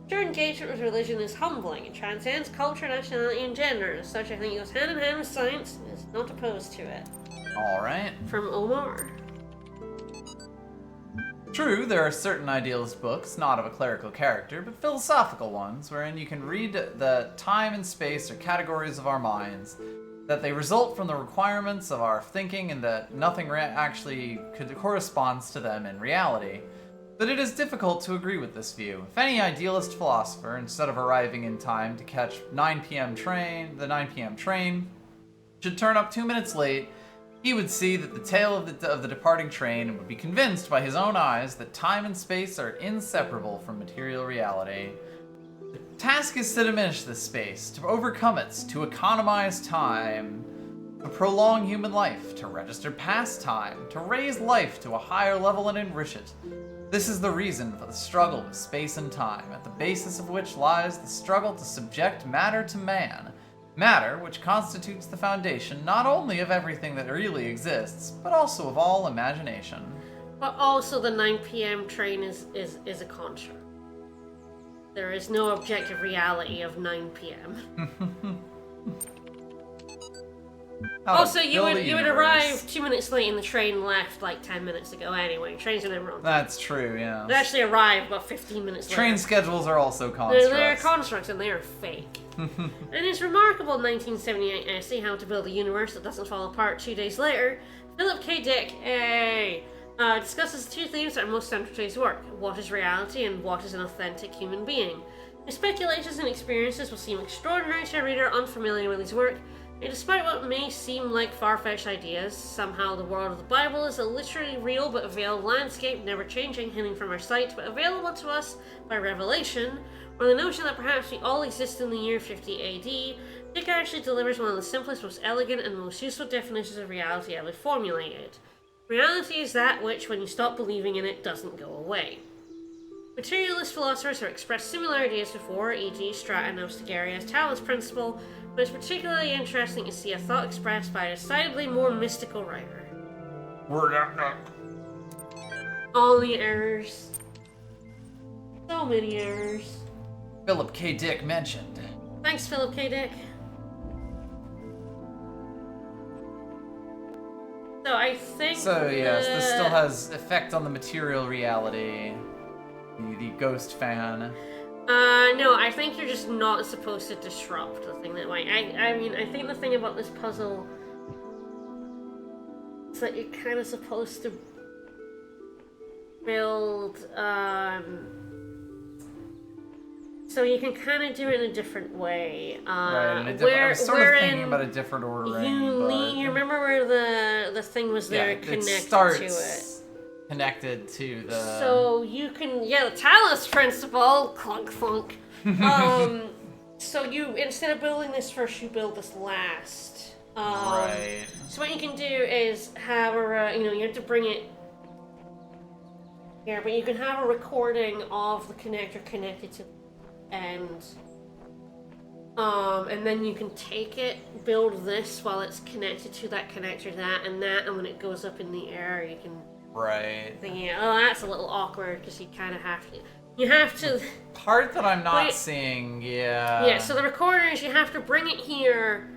True engagement with religion is humbling. It transcends culture, nationality, and gender. As such, I think it goes hand in hand with science and is not opposed to it. Alright. From Omar. True, there are certain idealist books, not of a clerical character, but philosophical ones, wherein you can read that time and space are categories of our minds, that they result from the requirements of our thinking, and that nothing actually corresponds to them in reality. But it is difficult to agree with this view. If any idealist philosopher, instead of arriving in time to catch the 9 p.m. train, should turn up 2 minutes late, he would see that the tail of the departing train and would be convinced by his own eyes that time and space are inseparable from material reality. The task is to diminish this space, to overcome it, to economize time, to prolong human life, to register past time, to raise life to a higher level and enrich it. This is the reason for the struggle with space and time, at the basis of which lies the struggle to subject matter to man. Matter, which constitutes the foundation not only of everything that really exists, but also of all imagination. But also the 9 p.m. train is a construct. There is no objective reality of 9 p.m. Also, you would arrive 2 minutes late and the train left like 10 minutes ago anyway. Trains are never on time. That's true, yeah. They actually arrive about 15 minutes later. Train schedules are also constructs. They're constructs and they are fake. In his remarkable 1978 essay, How to Build a Universe That Doesn't Fall Apart 2 days later, Philip K. Dick discusses two themes that are most central to his work: what is reality and what is an authentic human being. His speculations and experiences will seem extraordinary to a reader unfamiliar with his work, and despite what may seem like far-fetched ideas, somehow the world of the Bible is a literally real but veiled landscape, never changing, hidden from our sight, but available to us by revelation, or the notion that perhaps we all exist in the year 50 AD. Dick actually delivers one of the simplest, most elegant, and most useful definitions of reality ever formulated. Reality is that which, when you stop believing in it, doesn't go away. Materialist philosophers have expressed similar ideas before, e.g. Stratton of Stigeria's Talos principle, but it's particularly interesting to see a thought expressed by a decidedly more mystical writer. All the errors. So many errors. Philip K. Dick mentioned. Thanks, Philip K. Dick. So I think. So yes, this still has effect on the material reality. The ghost fan. No, I think you're just not supposed to disrupt the thing that way. I mean, I think the thing about this puzzle is that you're kind of supposed to build, so you can kind of do it in a different way. Right, I was sort of thinking about a different ordering. You remember where the thing was there connected to it? Connected to the... So you can, the Talos principle, clunk clunk. So you, instead of building this first, you build this last. Right. So what you can do is have you have to bring it here, but you can have a recording of the connector connected to the end. And then you can take it, build this while it's connected to that connector, and when it goes up in the air, you can... Right. Thinking, that's a little awkward because you kind of have to. You have to. Part that I'm not seeing, yeah. Yeah. So the recorder is you have to bring it here.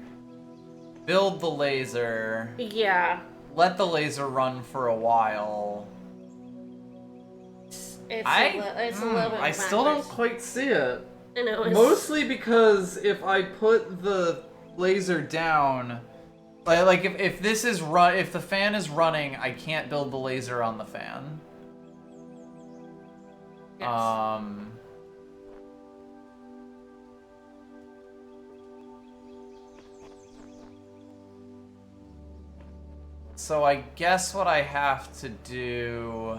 Build the laser. Yeah. Let the laser run for a while. It's a little bit. I still don't quite see it. I know. Mostly because if I put the laser down. Like if this is if the fan is running, I can't build the laser on the fan. Yes. So I guess what I have to do...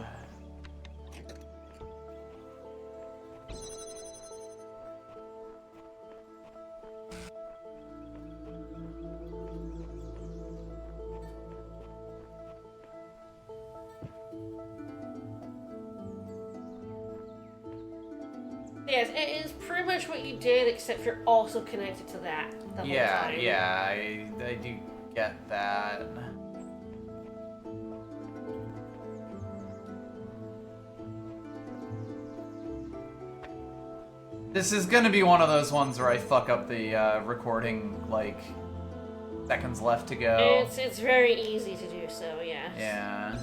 Yes, it is pretty much what you did, except you're also connected to that the whole time. Yeah, I do get that. This is gonna be one of those ones where I fuck up the recording, like, seconds left to go. It's very easy to do so, yes. Yeah.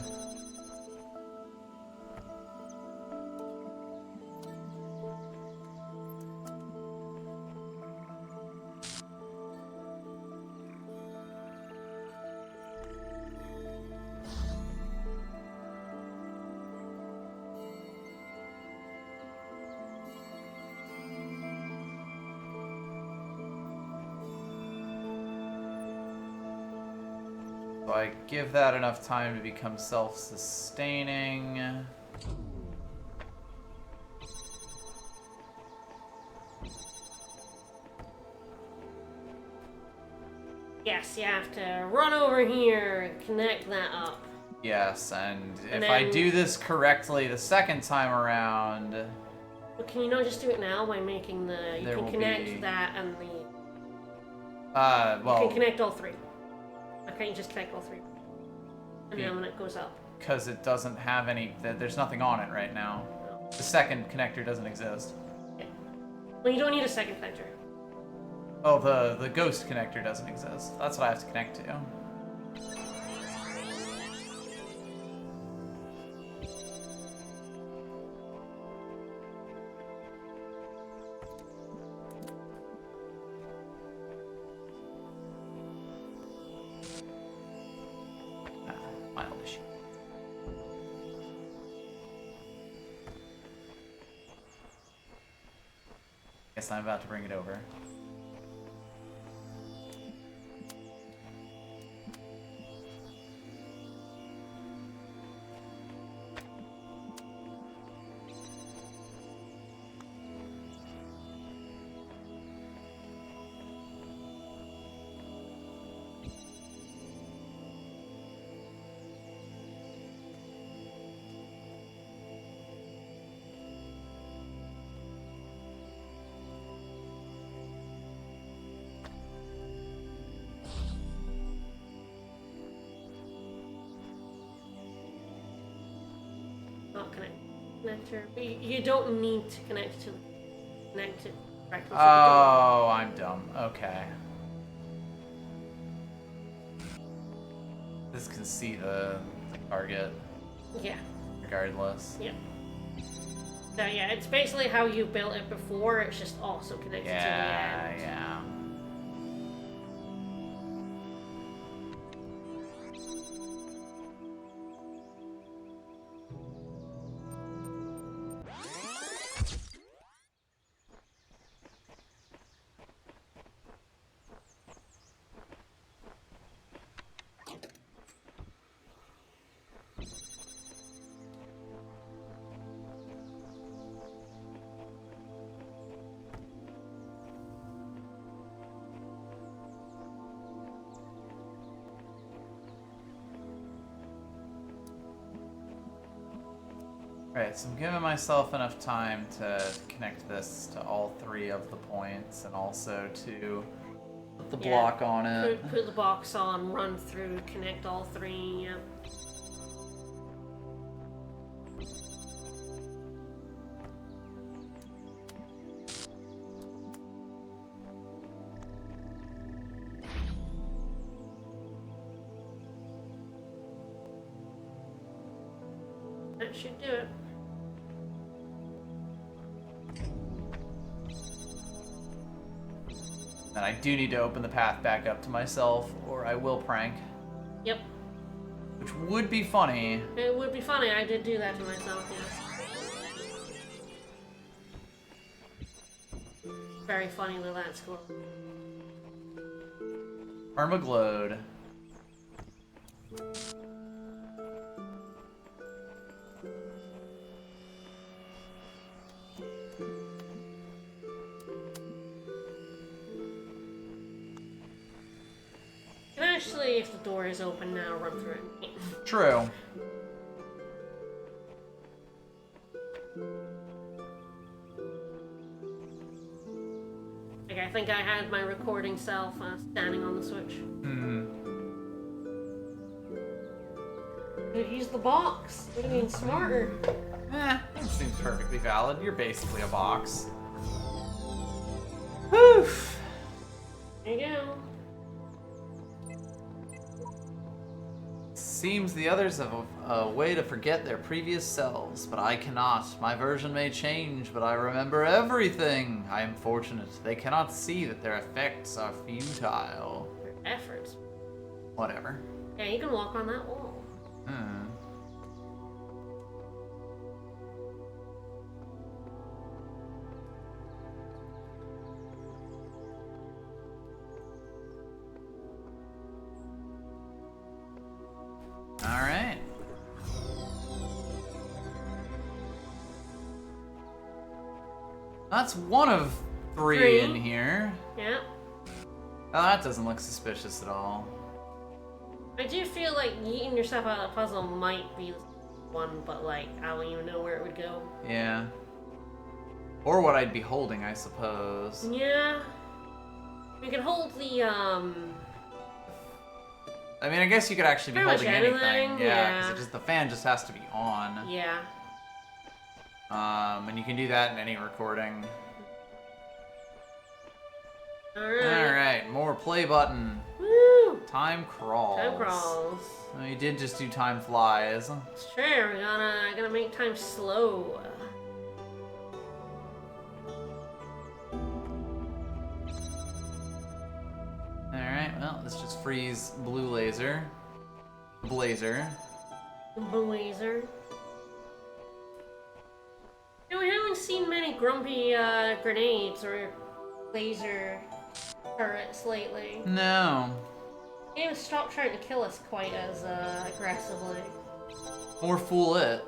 So I give that enough time to become self-sustaining. Yes, you have to run over here and connect that up. Yes, and And if I then- do this correctly the second time around, But can you not just do it now by making the... You There can will connect be- that and the... You well, can connect all three. Why can't you just connect all three? And Be- then when it goes up. because it doesn't have any, there's nothing on it right now. The second connector doesn't exist. Okay. Well, you don't need a second connector. Oh, the ghost connector doesn't exist. That's what I have to connect to. Mild issue. Guess I'm about to bring it over. Not connector. You don't need to connect to connect it directly to the door. Oh, I'm dumb. Okay. This can see the target Yeah. regardless. Yeah. So yeah, it's basically how you built it before. It's just also connected to the Yeah, end. yeah. Right, so I'm giving myself enough time to connect this to all three of the points and also to put the Yeah. block on it. Put the box on, run through, connect all three. Yep. That should do it. And I do need to open the path back up to myself, or I will prank. Yep. Which would be funny. It would be funny. I did do that to myself, yeah. Very funny that that's cool. Armaglowed. And actually, if the door is open now, run through it. True. think I had my recording self standing on the switch. Could use the box. Would have been smarter. That seems perfectly valid. You're basically a box. Whew. There you go. Seems the others have a way to forget their previous selves, but I cannot. My version may change, but I remember everything. I am fortunate. They cannot see that their effects are futile. Your efforts. Whatever. Yeah, you can walk on that wall. Alright. That's one of three in here. Yeah. Oh, that doesn't look suspicious at all. I do feel like eating yourself out of the puzzle might be one, but like, I don't even know where it would go. Yeah. Or what I'd be holding, I suppose. Yeah. You could hold the, I mean, I guess you could actually be pretty much holding anything. anything, Yeah, yeah. because the fan just has to be on. Yeah. And you can do that in any recording. Alright. Alright, more play button. Woo! Time crawls. Time crawls. Oh, you did just do time flies. It's true, we gotta make time slow. Alright, well, let's just freeze blue laser. Blazer. Blazer. Yeah, we haven't seen many grumpy grenades or laser turrets lately. No. They haven't stopped trying to kill us quite as aggressively. Or fool it.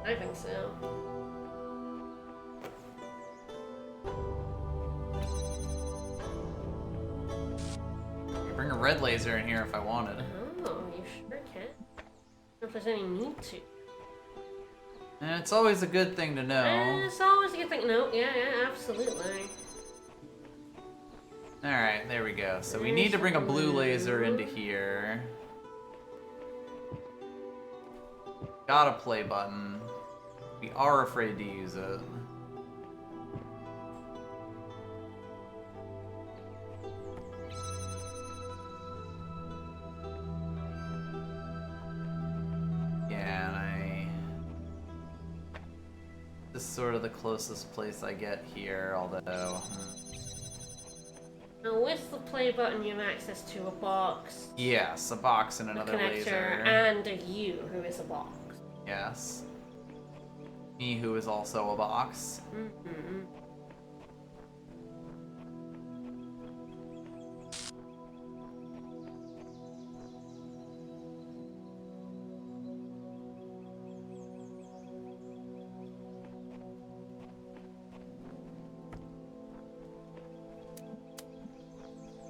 I think so. I could bring a red laser in here if I wanted. Oh, you sure can. I don't know if there's any need to. And it's always a good thing to know. It's always a good thing. No, yeah, absolutely. Alright, there we go. So we need to bring a blue laser into here. Got a play button. We are afraid to use it. Yeah, and this is sort of the closest place I get here, although... Now, with the play button, you have access to a box, Yes, a box and a another connector, laser. and a U, who is a box. Yes. Me, who is also a box. Mm-hmm.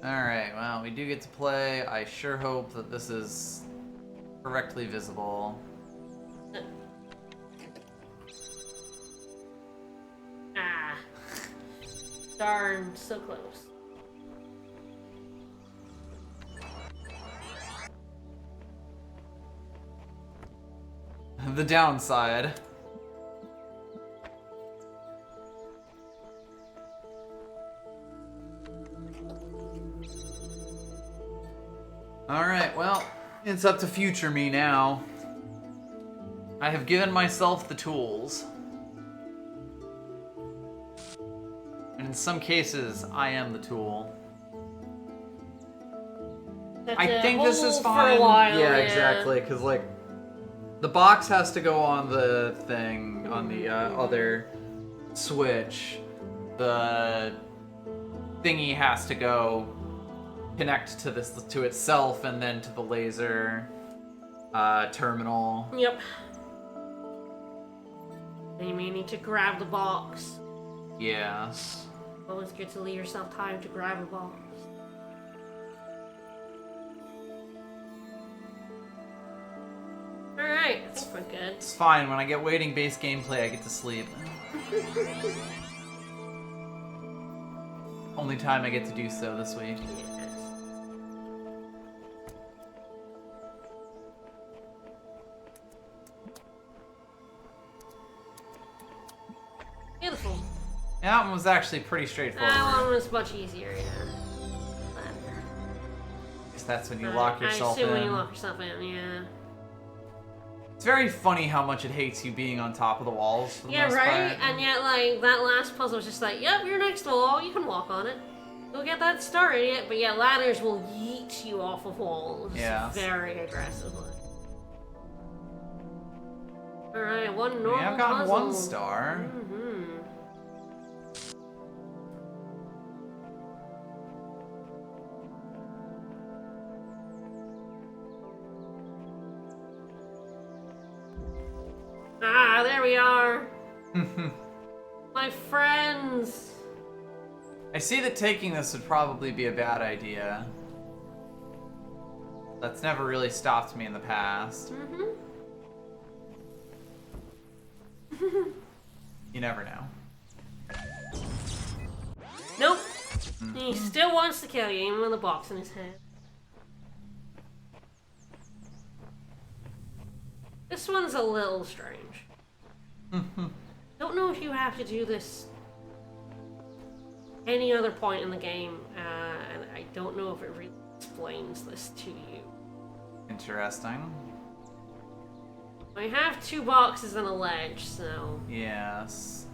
Alright, well, we do get to play. I sure hope that this is correctly visible. Ah. Darn, so close. The downside. Alright, well, it's up to future me now. I have given myself the tools. And in some cases, I am the tool. I think this is fine. For a while, yeah, exactly, because, like, the box has to go on the thing, on the other switch. The thingy has to go connect to this to itself and then to the laser terminal. Yep. And you may need to grab the box. Yes. Always good to leave yourself time to grab a box. Alright, I think we're good. It's fine. When I get waiting-based gameplay, I get to sleep. Only time I get to do so this week. Yes. Beautiful. Yeah, that one was actually pretty straightforward. That one was much easier, yeah. Guess that's when you lock yourself I assume in. when you lock yourself in, yeah. It's very funny how much it hates you being on top of the walls. For the Yeah, most right? part. And yet, like, that last puzzle was just like, yep, you're next to the wall, you can walk on it. Go get that star, idiot. But yeah, ladders will yeet you off of walls. Yeah. Very aggressively. Alright, one normal Yeah, I've gotten puzzle. one star. Mm-hmm. Ah, there we are. My friends. I see that taking this would probably be a bad idea. That's never really stopped me in the past. Mm-hmm. You never know. Nope. He still wants to kill you, even with a box in his head. This one's a little strange. Don't know if you have to do this any other point in the game, and I don't know if it really explains this to you. Interesting. I have 2 boxes and a ledge, so... Yes.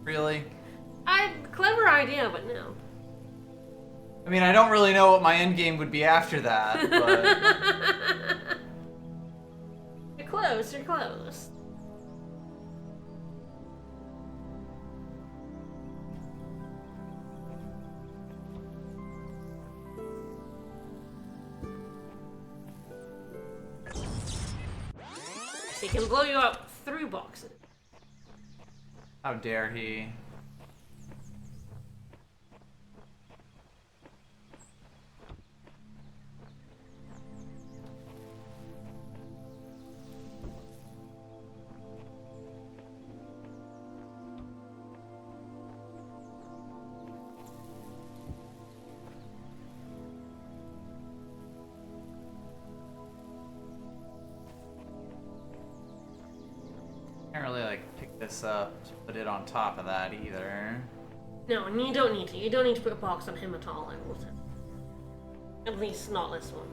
Really? Clever idea, but no. I mean, I don't really know what my end game would be after that, but... You're close, you're close. So he can blow you up through boxes. How dare he? Can't really like pick this up to put it on top of that either. No, and you don't need to. You don't need to put a box on him at all, I will say. At least not this one.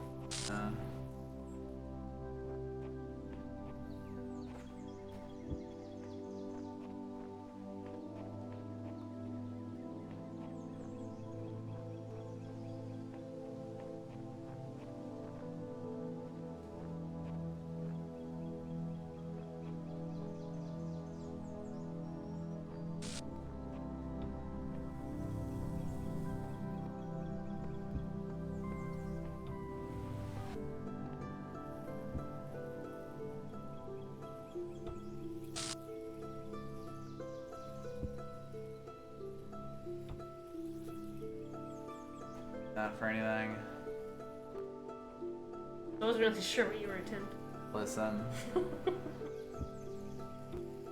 Not for anything. I wasn't really sure what you were attempting. Listen.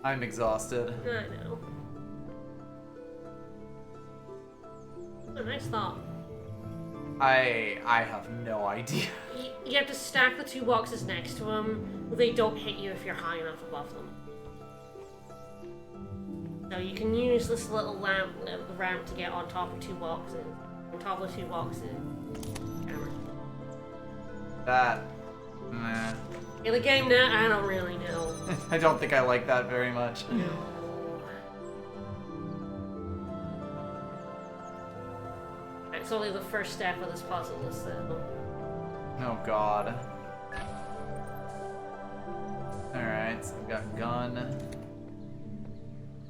I'm exhausted. I know. A nice thought. I have no idea. You have to stack the 2 boxes next to them. They don't hit you if you're high enough above them. So you can use this little ramp to get on top of 2 boxes. On top of 2 boxes. Camera. That... Meh. In the game now, I don't really know. I don't think I like that very much. No. It's only the first step of this puzzle, so... Oh god. Alright, so I've got gun.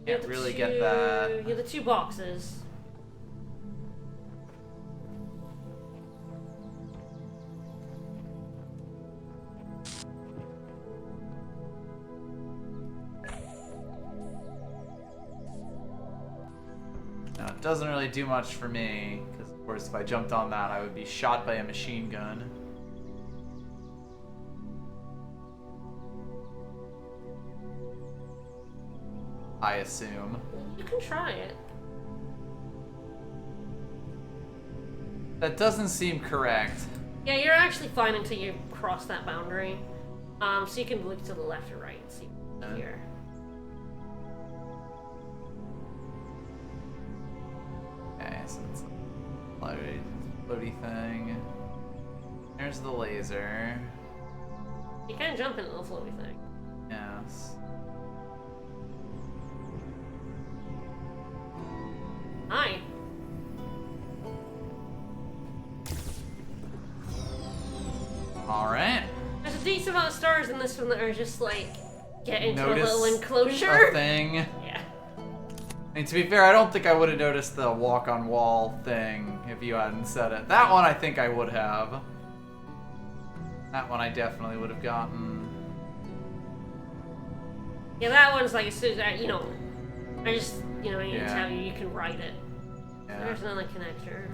You have Can't the really get that. You have the 2 boxes. doesn't really do much for me, because of course if I jumped on that I would be shot by a machine gun. I assume. You can try it. That doesn't seem correct. Yeah, you're actually fine until you cross that boundary. So you can look to the left or right and see here. Okay, so it's a floaty thing. There's the laser. You can jump into the floaty thing. Yes. Hi. Alright. There's a decent amount of stars in this one that are just like, get into Notice a little enclosure. a thing. Yeah. I mean, to be fair, I don't think I would have noticed the walk-on-wall thing if you hadn't said it. That one I think I would have. That one I definitely would have gotten. Yeah, that one's like, as soon as you know, I just, you know, I need to Yeah. tell you, you can write it. Yeah. There's another connector.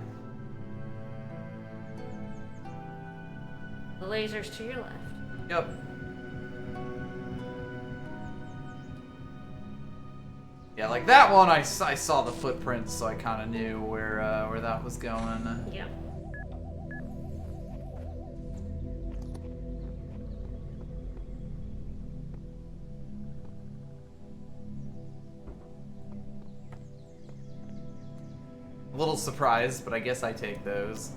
The laser's to your left. Yep. Yeah, like that one, I saw the footprints, so I kind of knew where that was going. Yeah. A little surprised, but I guess I take those.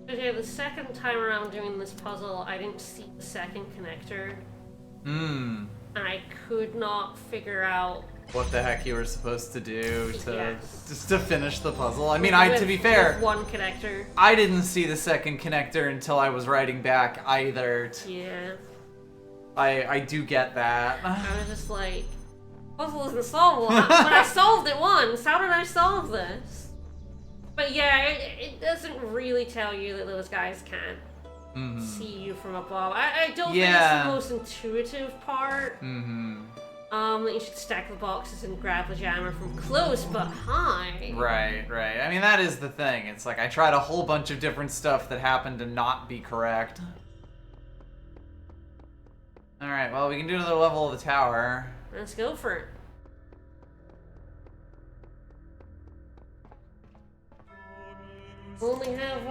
Okay, the second time around doing this puzzle, I didn't see the second connector. Hmm. And I could not figure out What the heck you were supposed to do to Yes. just to finish the puzzle. I mean, with- to be fair, with one connector. I didn't see the second connector until I was writing back either. Yeah. I do get that. I was just like, puzzle isn't solvable. But I solved it once. How did I solve this? But yeah, it doesn't really tell you that those guys can't see you from above. I don't think it's Yeah. the most intuitive part. Mm-hmm. That you should stack the boxes and grab the jammer from close but high. Right, right. I mean, that is the thing. It's like I tried a whole bunch of different stuff that happened to not be correct. Alright, well, we can do another level of the tower. Let's go for it. We only have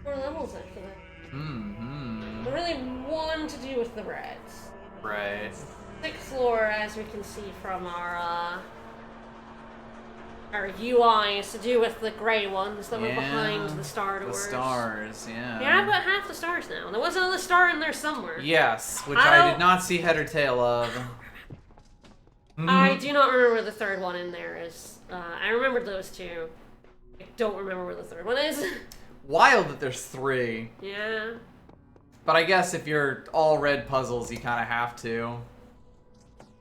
4 levels after that. Mm-hmm. Really one to do with the reds. Right. 6th floor, as we can see from our UI, is to do with the grey ones that were behind the star doors. The stars, yeah. Yeah, I've got half the stars now. There was another star in there somewhere. Yes, which I I don't- did not see head or tail of. I do not remember where the third one in there is. I remembered those two. I don't remember where the third one is. Wild that there's 3. Yeah. But I guess if you're all red puzzles, you kind of have to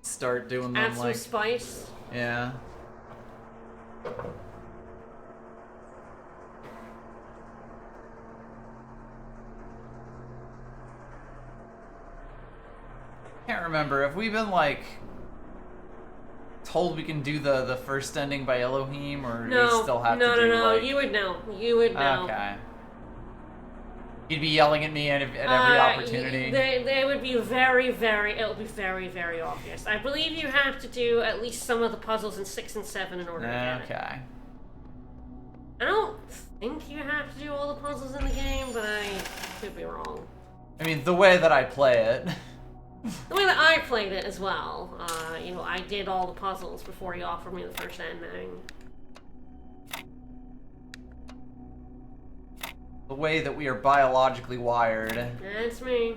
start doing them Add some like... spice. Yeah. Can't remember. Have we been like told we can do the first ending by Elohim, or do we still have to do No. like... You would know. You would know. Okay. You'd be yelling at me at every opportunity. They would be very, very. It would be very, very obvious. I believe you have to do at least some of the puzzles in 6 and 7 in order to get it. Okay. I don't think you have to do all the puzzles in the game, but I could be wrong. I mean, the way that I play it. The way that I played it as well, I did all the puzzles before he offered me the first ending. The way that we are biologically wired. That's me.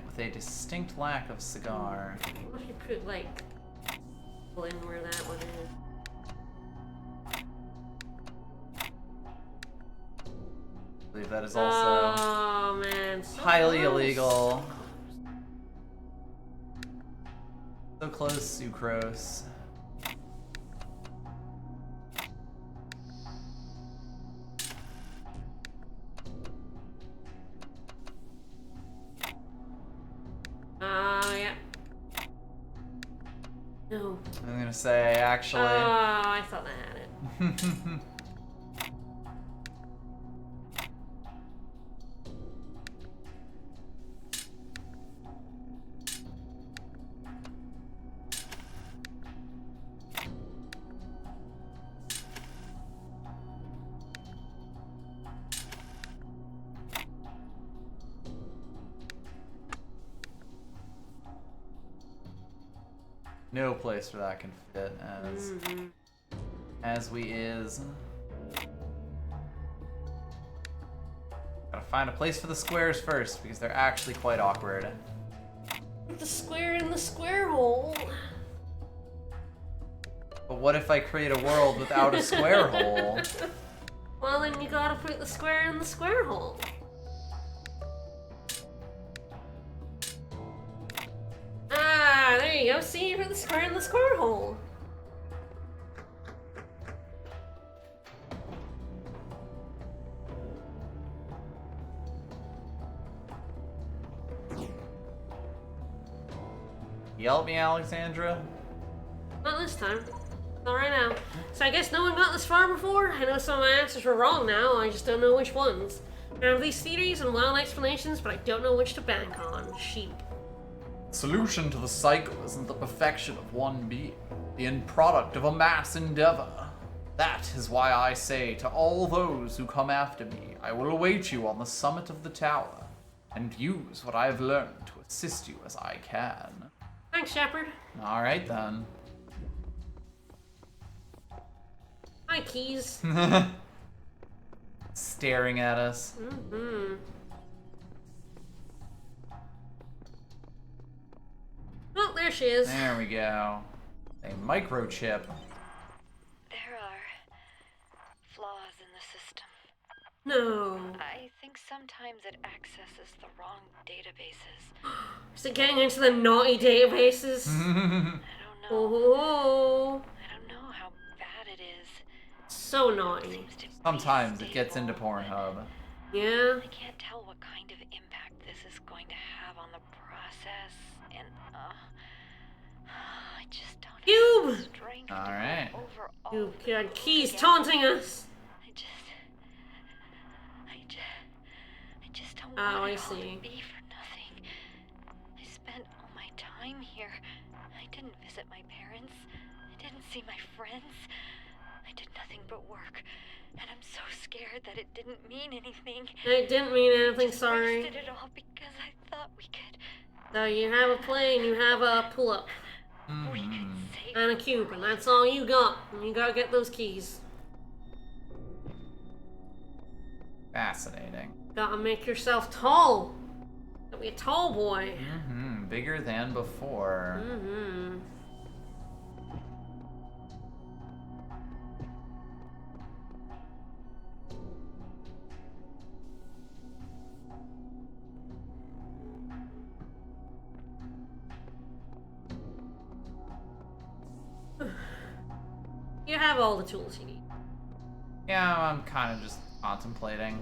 With a distinct lack of cigar. What if you put, like, in where that one is? believe that is also Oh man, so highly close. illegal. So close, Sucrose. Yeah. No. I'm gonna say, actually. I thought I had it. No place where that can fit as we is. Gotta find a place for the squares first because they're actually quite awkward. Put the square in the square hole. But what if I create a world without a square hole? Well, then you gotta put the square in the square hole. Ah, there you go. See, you put the square in the square hole. Yell at me, Alexandra. Not this time. Not right now. So I guess no one got this far before. I know some of my answers were wrong now. I just don't know which ones. I have these theories and wild explanations, but I don't know which to bank on. Sheep. Solution to the cycle isn't the perfection of one being, the end product of a mass endeavor. That is why I say to all those who come after me, I will await you on the summit of the tower, and use what I have learned to assist you as I can. Thanks, Shepard. Alright then. Hi, Keys. Staring at us. Oh, there she is. There we go. A microchip. There are flaws in the system. No. I think sometimes it accesses the wrong databases. Is it getting into the naughty databases? I don't know. Oh. I don't know how bad it is. So naughty. Seems to be Sometimes it gets into stable, Pornhub. Yeah. I can't tell what kind of impact this is going to have on the process, and I just don't Cube! have the strength Alright. to go over all You of it got Keys again. taunting us. I just don't Oh, want I it all see. to be for nothing. I spent all my time here. I didn't visit my parents. I didn't see my friends. I did nothing but work. And I'm so scared that it didn't mean anything. It didn't mean anything, Just sorry. wasted it all because I thought we could. So you have a plane, you have a pull-up, We could save. and a cube, and that's all you got. And you gotta get those keys. Fascinating. Gotta make yourself tall. Gotta be a tall boy. Bigger than before. You have all the tools you need. Yeah, I'm kind of just contemplating.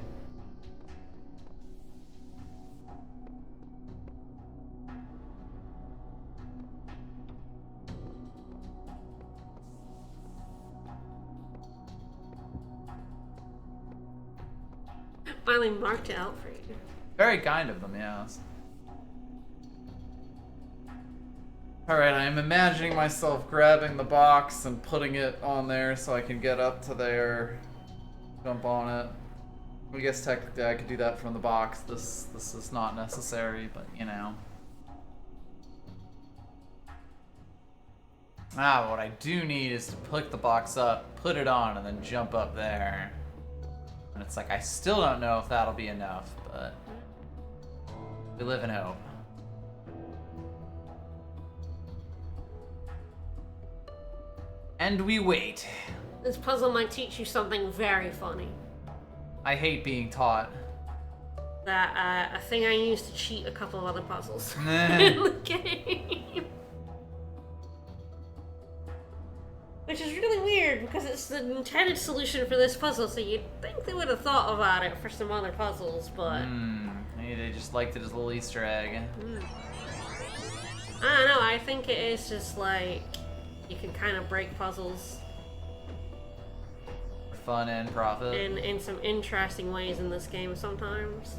Finally marked it out for you. Very kind of them, yes. Alright, I am imagining myself grabbing the box and putting it on there so I can get up to there, jump on it. I guess technically I could do that from the box. This is not necessary, but you know. Ah, what I do need is to pick the box up, put it on, and then jump up there. And it's like, I still don't know if that'll be enough, but we live in hope. And we wait. This puzzle might teach you something very funny. I hate being taught. that a thing I used to cheat a couple of other puzzles in the game. Which is really weird because it's the intended solution for this puzzle, so you'd think they would have thought about it for some other puzzles, but... Maybe they just liked it as a little Easter egg. I don't know, I think it is just like, you can kind of break puzzles For fun and profit. in some interesting ways in this game sometimes.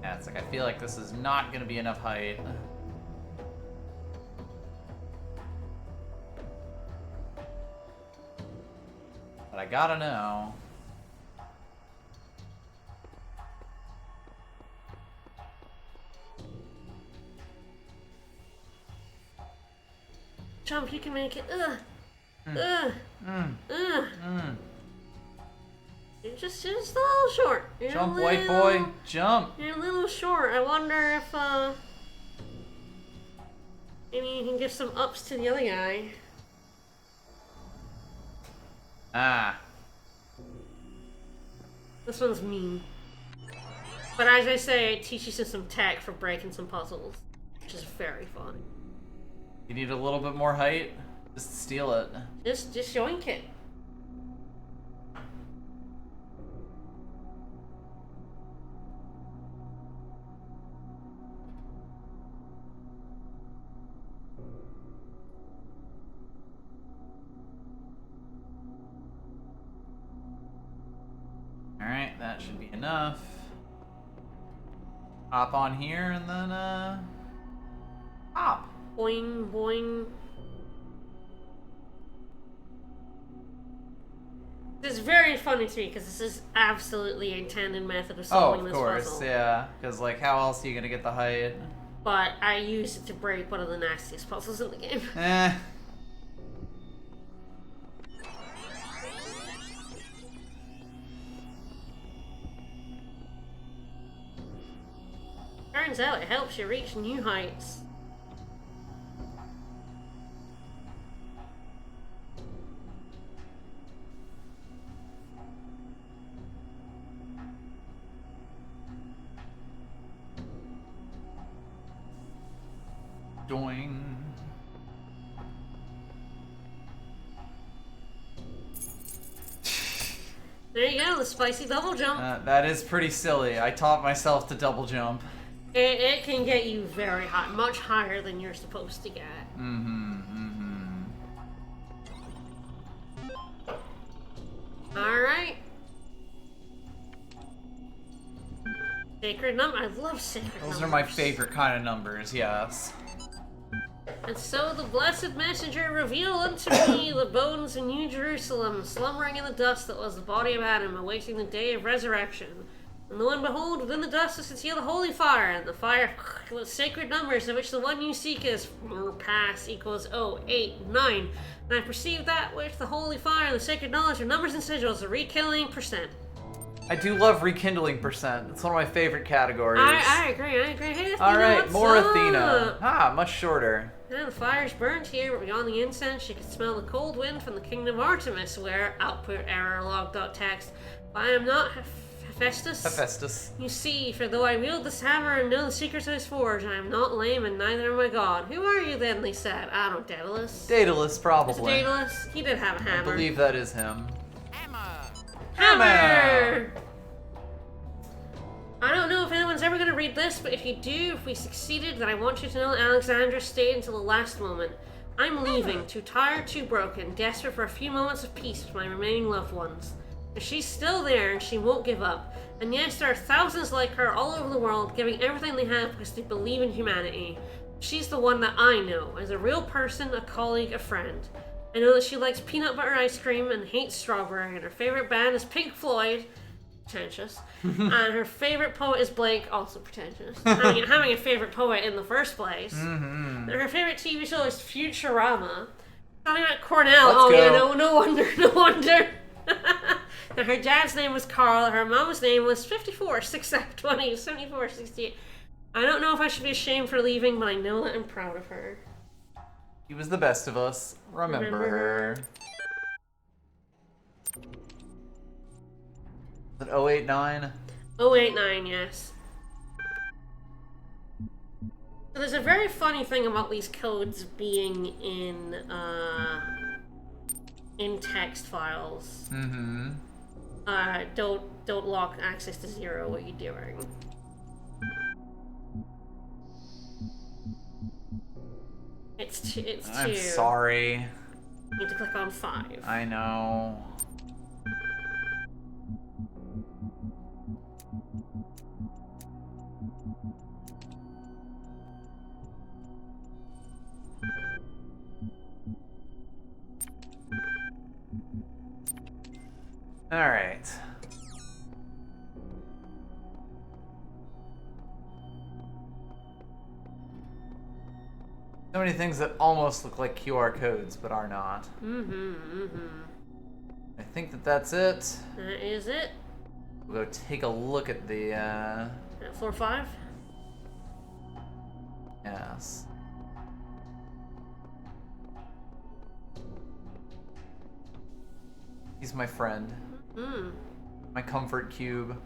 Yeah, it's like I feel like this is not gonna be enough height. But I gotta know. Jump, you can make it. You're just a little short. You're Jump, a white little- boy, jump! You're a little short. I wonder if, maybe you can give some ups to the other guy. Ah. This one's mean. But as I say, it teaches you some tech for breaking some puzzles, which is very fun. You need a little bit more height? Just steal it. Just yoink it. Alright, that should be enough. Hop on here and then, hop. Boing, boing. This is very funny to me because this is absolutely a intended method of Oh, solving of this course, puzzle. yeah. Because, like, how else are you gonna get the height? But I use it to break one of the nastiest puzzles in the game. Eh. Turns out it helps you reach new heights. Doing. There you go, the spicy double jump. That is pretty silly. I taught myself to double jump. It can get you very high, much higher than you're supposed to get. Alright. Sacred number. I love sacred numbers. Those are my favorite kind of numbers, yes. And so the blessed messenger revealed unto me the bones of New Jerusalem, slumbering in the dust that was the body of Adam, awaiting the day of resurrection. And lo and behold, within the dust is concealed a holy fire, and the fire with sacred numbers, of which the one you seek is pass equals 0, 8, 9. And I perceive that which the holy fire and the sacred knowledge of numbers and sigils, a rekindling percent. I do love rekindling percent. It's one of my favorite categories. I agree. Hey, Athena, Alright, what's more up? Athena. Ah, much shorter. And the fire's burnt here, but beyond the incense, you can smell the cold wind from the kingdom of Artemis, where output error log.txt. I am not Hephaestus. Hephaestus. You see, for though I wield this hammer and know the secrets of his forge, I am not lame and neither am I God. Who are you then? They said. I don't know, Daedalus. Daedalus, probably. Is it Daedalus? He did have a I hammer. believe that is him. Hammer! I don't know if anyone's ever going to read this, but if you do, if we succeeded, then I want you to know that Alexandra stayed until the last moment. I'm leaving, too tired, too broken, desperate for a few moments of peace with my remaining loved ones. But she's still there, and she won't give up. And yes, there are thousands like her all over the world, giving everything they have because they believe in humanity. She's the one that I know, as a real person, a colleague, a friend. I know that she likes peanut butter ice cream and hates strawberry, and her favorite band is Pink Floyd. Pretentious. And her favorite poet is Blake, also pretentious. Having a favorite poet in the first place. And her favorite TV show is Futurama. Talking about Cornell. Let's oh go. yeah, no wonder. And her dad's name was Carl. Her mom's name was 54, 620, 74, 68. I don't know if I should be ashamed for leaving, but I know that I'm proud of her. He was the best of us. Remember her. Is it 089? 089, yes. So there's a very funny thing about these codes being in text files. Mm-hmm. Don't lock access to 0. What are you doing? It's 2. I'm sorry. You need to click on 5. I know. All right. So many things that almost look like QR codes, but are not. I think that's it. That is it. We'll go take a look at the, At floor 5? yes. He's my friend. My comfort cube.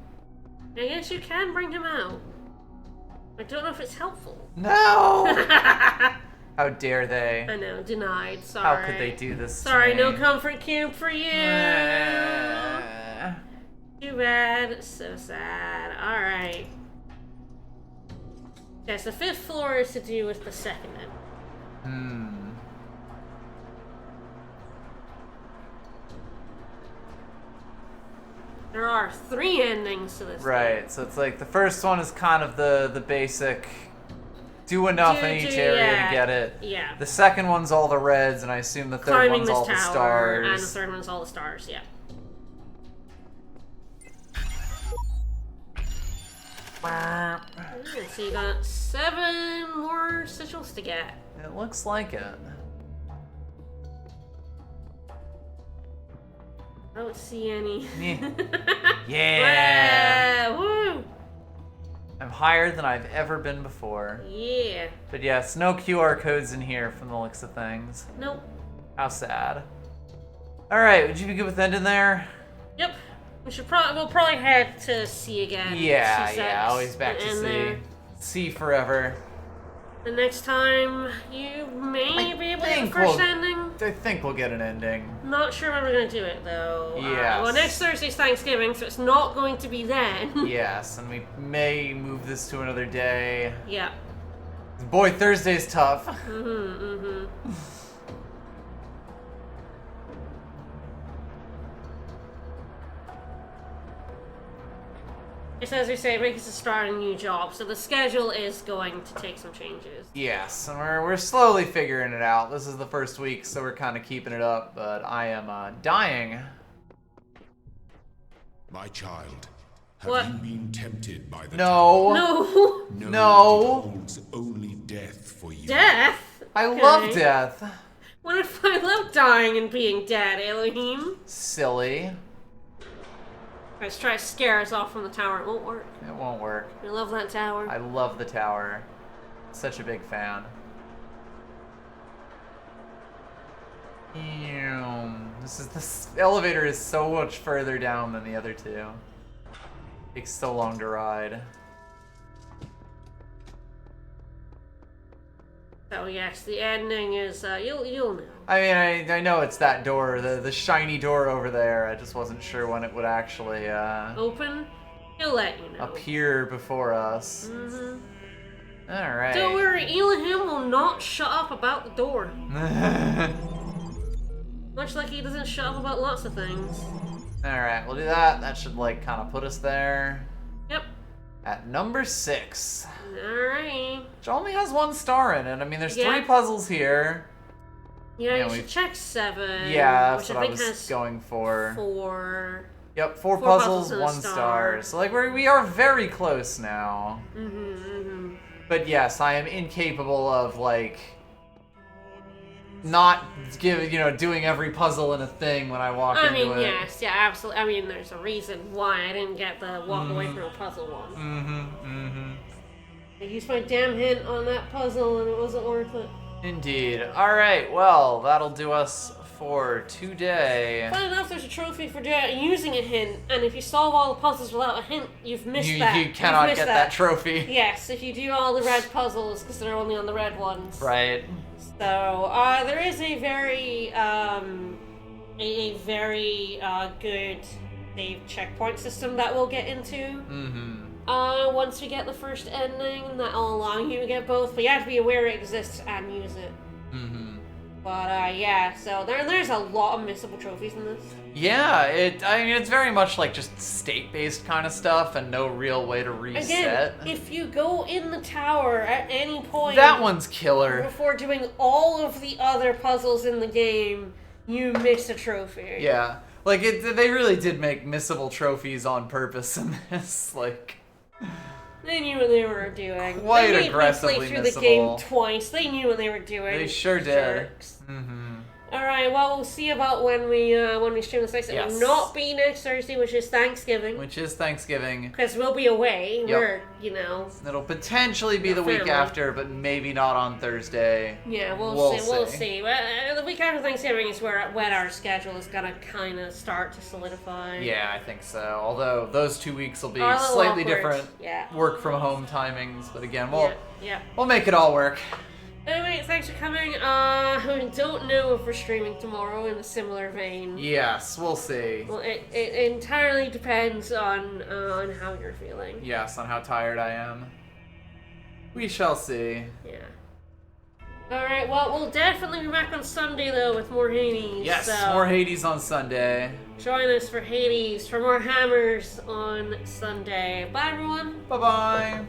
I guess you can bring him out. I don't know if it's helpful. No! How dare they? I know, denied. Sorry. How could they do this Sorry, to me? no comfort cube for you. Too bad. So sad. Alright. Okay, so 5th floor is to do with the 2nd end. There are 3 endings to this Right, game. so it's like the first one is kind of the basic do enough in each area to get it. Yeah. The second one's all the reds, and I assume the third Climbing one's this all the tower, stars. and the 3rd one's all the stars, yeah. So you got 7 more sigils to get. It looks like it. I don't see any. Yeah. Woo! I'm higher than I've ever been before. Yeah. But yes, no QR codes in here from the looks of things. Nope. How sad. Alright, would you be good with ending there? Yep. We'll probably head to C again. Yeah, always back to C. there. C forever. The next time you may be able to get the first ending. I think we'll get an ending. Not sure when we're going to do it though. Yes. Well, next Thursday's Thanksgiving, so it's not going to be then. Yes, and we may move this to another day. Yeah. Boy, Thursday's tough. It's as we say, it makes us start a new job, so the schedule is going to take some changes. Yes, and we're slowly figuring it out. This is the first week, so we're kind of keeping it up, but I am dying. My child, What? have you been tempted by the No. No! Know No. that it holds only death for you. Death? I Okay. love death. What if I love dying and being dead, Elohim? Silly. Let's try to scare us off from the tower. It won't work. It won't work. I love that tower. I love the tower. Such a big fan. This elevator is so much further down than the other two. Takes so long to ride. So yes, the ending is you'll know. I mean, I know it's that door, the shiny door over there. I just wasn't sure when it would actually Open? He'll let you know. appear before us. All right. Don't worry, Elohim will not shut up about the door. Much like he doesn't shut up about lots of things. All right, we'll do that. That should like kind of put us there. Yep. At number 6. Alright. Which only has 1 star in it. I mean, there's Yeah. 3 puzzles here. Yeah, Yeah, you we- should check 7. Yeah, that's which what I think was has going for. 4. Yep, 4 4 puzzles, and a 1 star. So like we are very close now. But yes, I am incapable of like not doing every puzzle in a thing when I walk I into mean, it. yes, yeah, absolutely. I mean, there's a reason why I didn't get the walk away from a puzzle one. I used my damn hint on that puzzle and it wasn't worth it. Indeed. Alright, well, that'll do us for today. Fun enough, there's a trophy for using a hint, and if you solve all the puzzles without a hint, you've missed that. You cannot get that trophy. Yes, if you do all the red puzzles, because they're only on the red ones. Right. So, there is a very, good save checkpoint system that we'll get into. Mm-hmm. Once we get the first ending, that'll allow you to get both, but you have to be aware it exists and use it. Mm-hmm. But, yeah, so there's a lot of missable trophies in this. Yeah, I mean, it's very much like just state-based kind of stuff and no real way to reset. Again, if you go in the tower at any point... That one's killer. Before doing all of the other puzzles in the game, you miss a trophy. Yeah. Like, they really did make missable trophies on purpose in this, like... They knew what they were doing. Quite they aggressively made me play through missable. the game twice. They knew what they were doing. They sure did. Jerks. Mm-hmm. Alright, well, we'll see about when we stream this next. It Yes. will not be next Thursday, which is Thanksgiving. Which is Thanksgiving. Because we'll be away. Yep. We're, It'll potentially be the week family. after, but maybe not on Thursday. Yeah, we'll see. We'll see. The week after Thanksgiving is when our schedule is gonna kind of start to solidify. Yeah, I think so. Although those 2 weeks will be Are a little slightly awkward. different Yeah. work from home timings, but again, we'll make it all work. Anyway, thanks for coming. We don't know if we're streaming tomorrow in a similar vein. Yes, we'll see. Well, it entirely depends on how you're feeling. Yes, on how tired I am. We shall see. Yeah. Alright, well, we'll definitely be back on Sunday, though, with more Hades. Yes, so more Hades on Sunday. join us for Hades, for more hammers on Sunday. Bye, everyone. Bye-bye.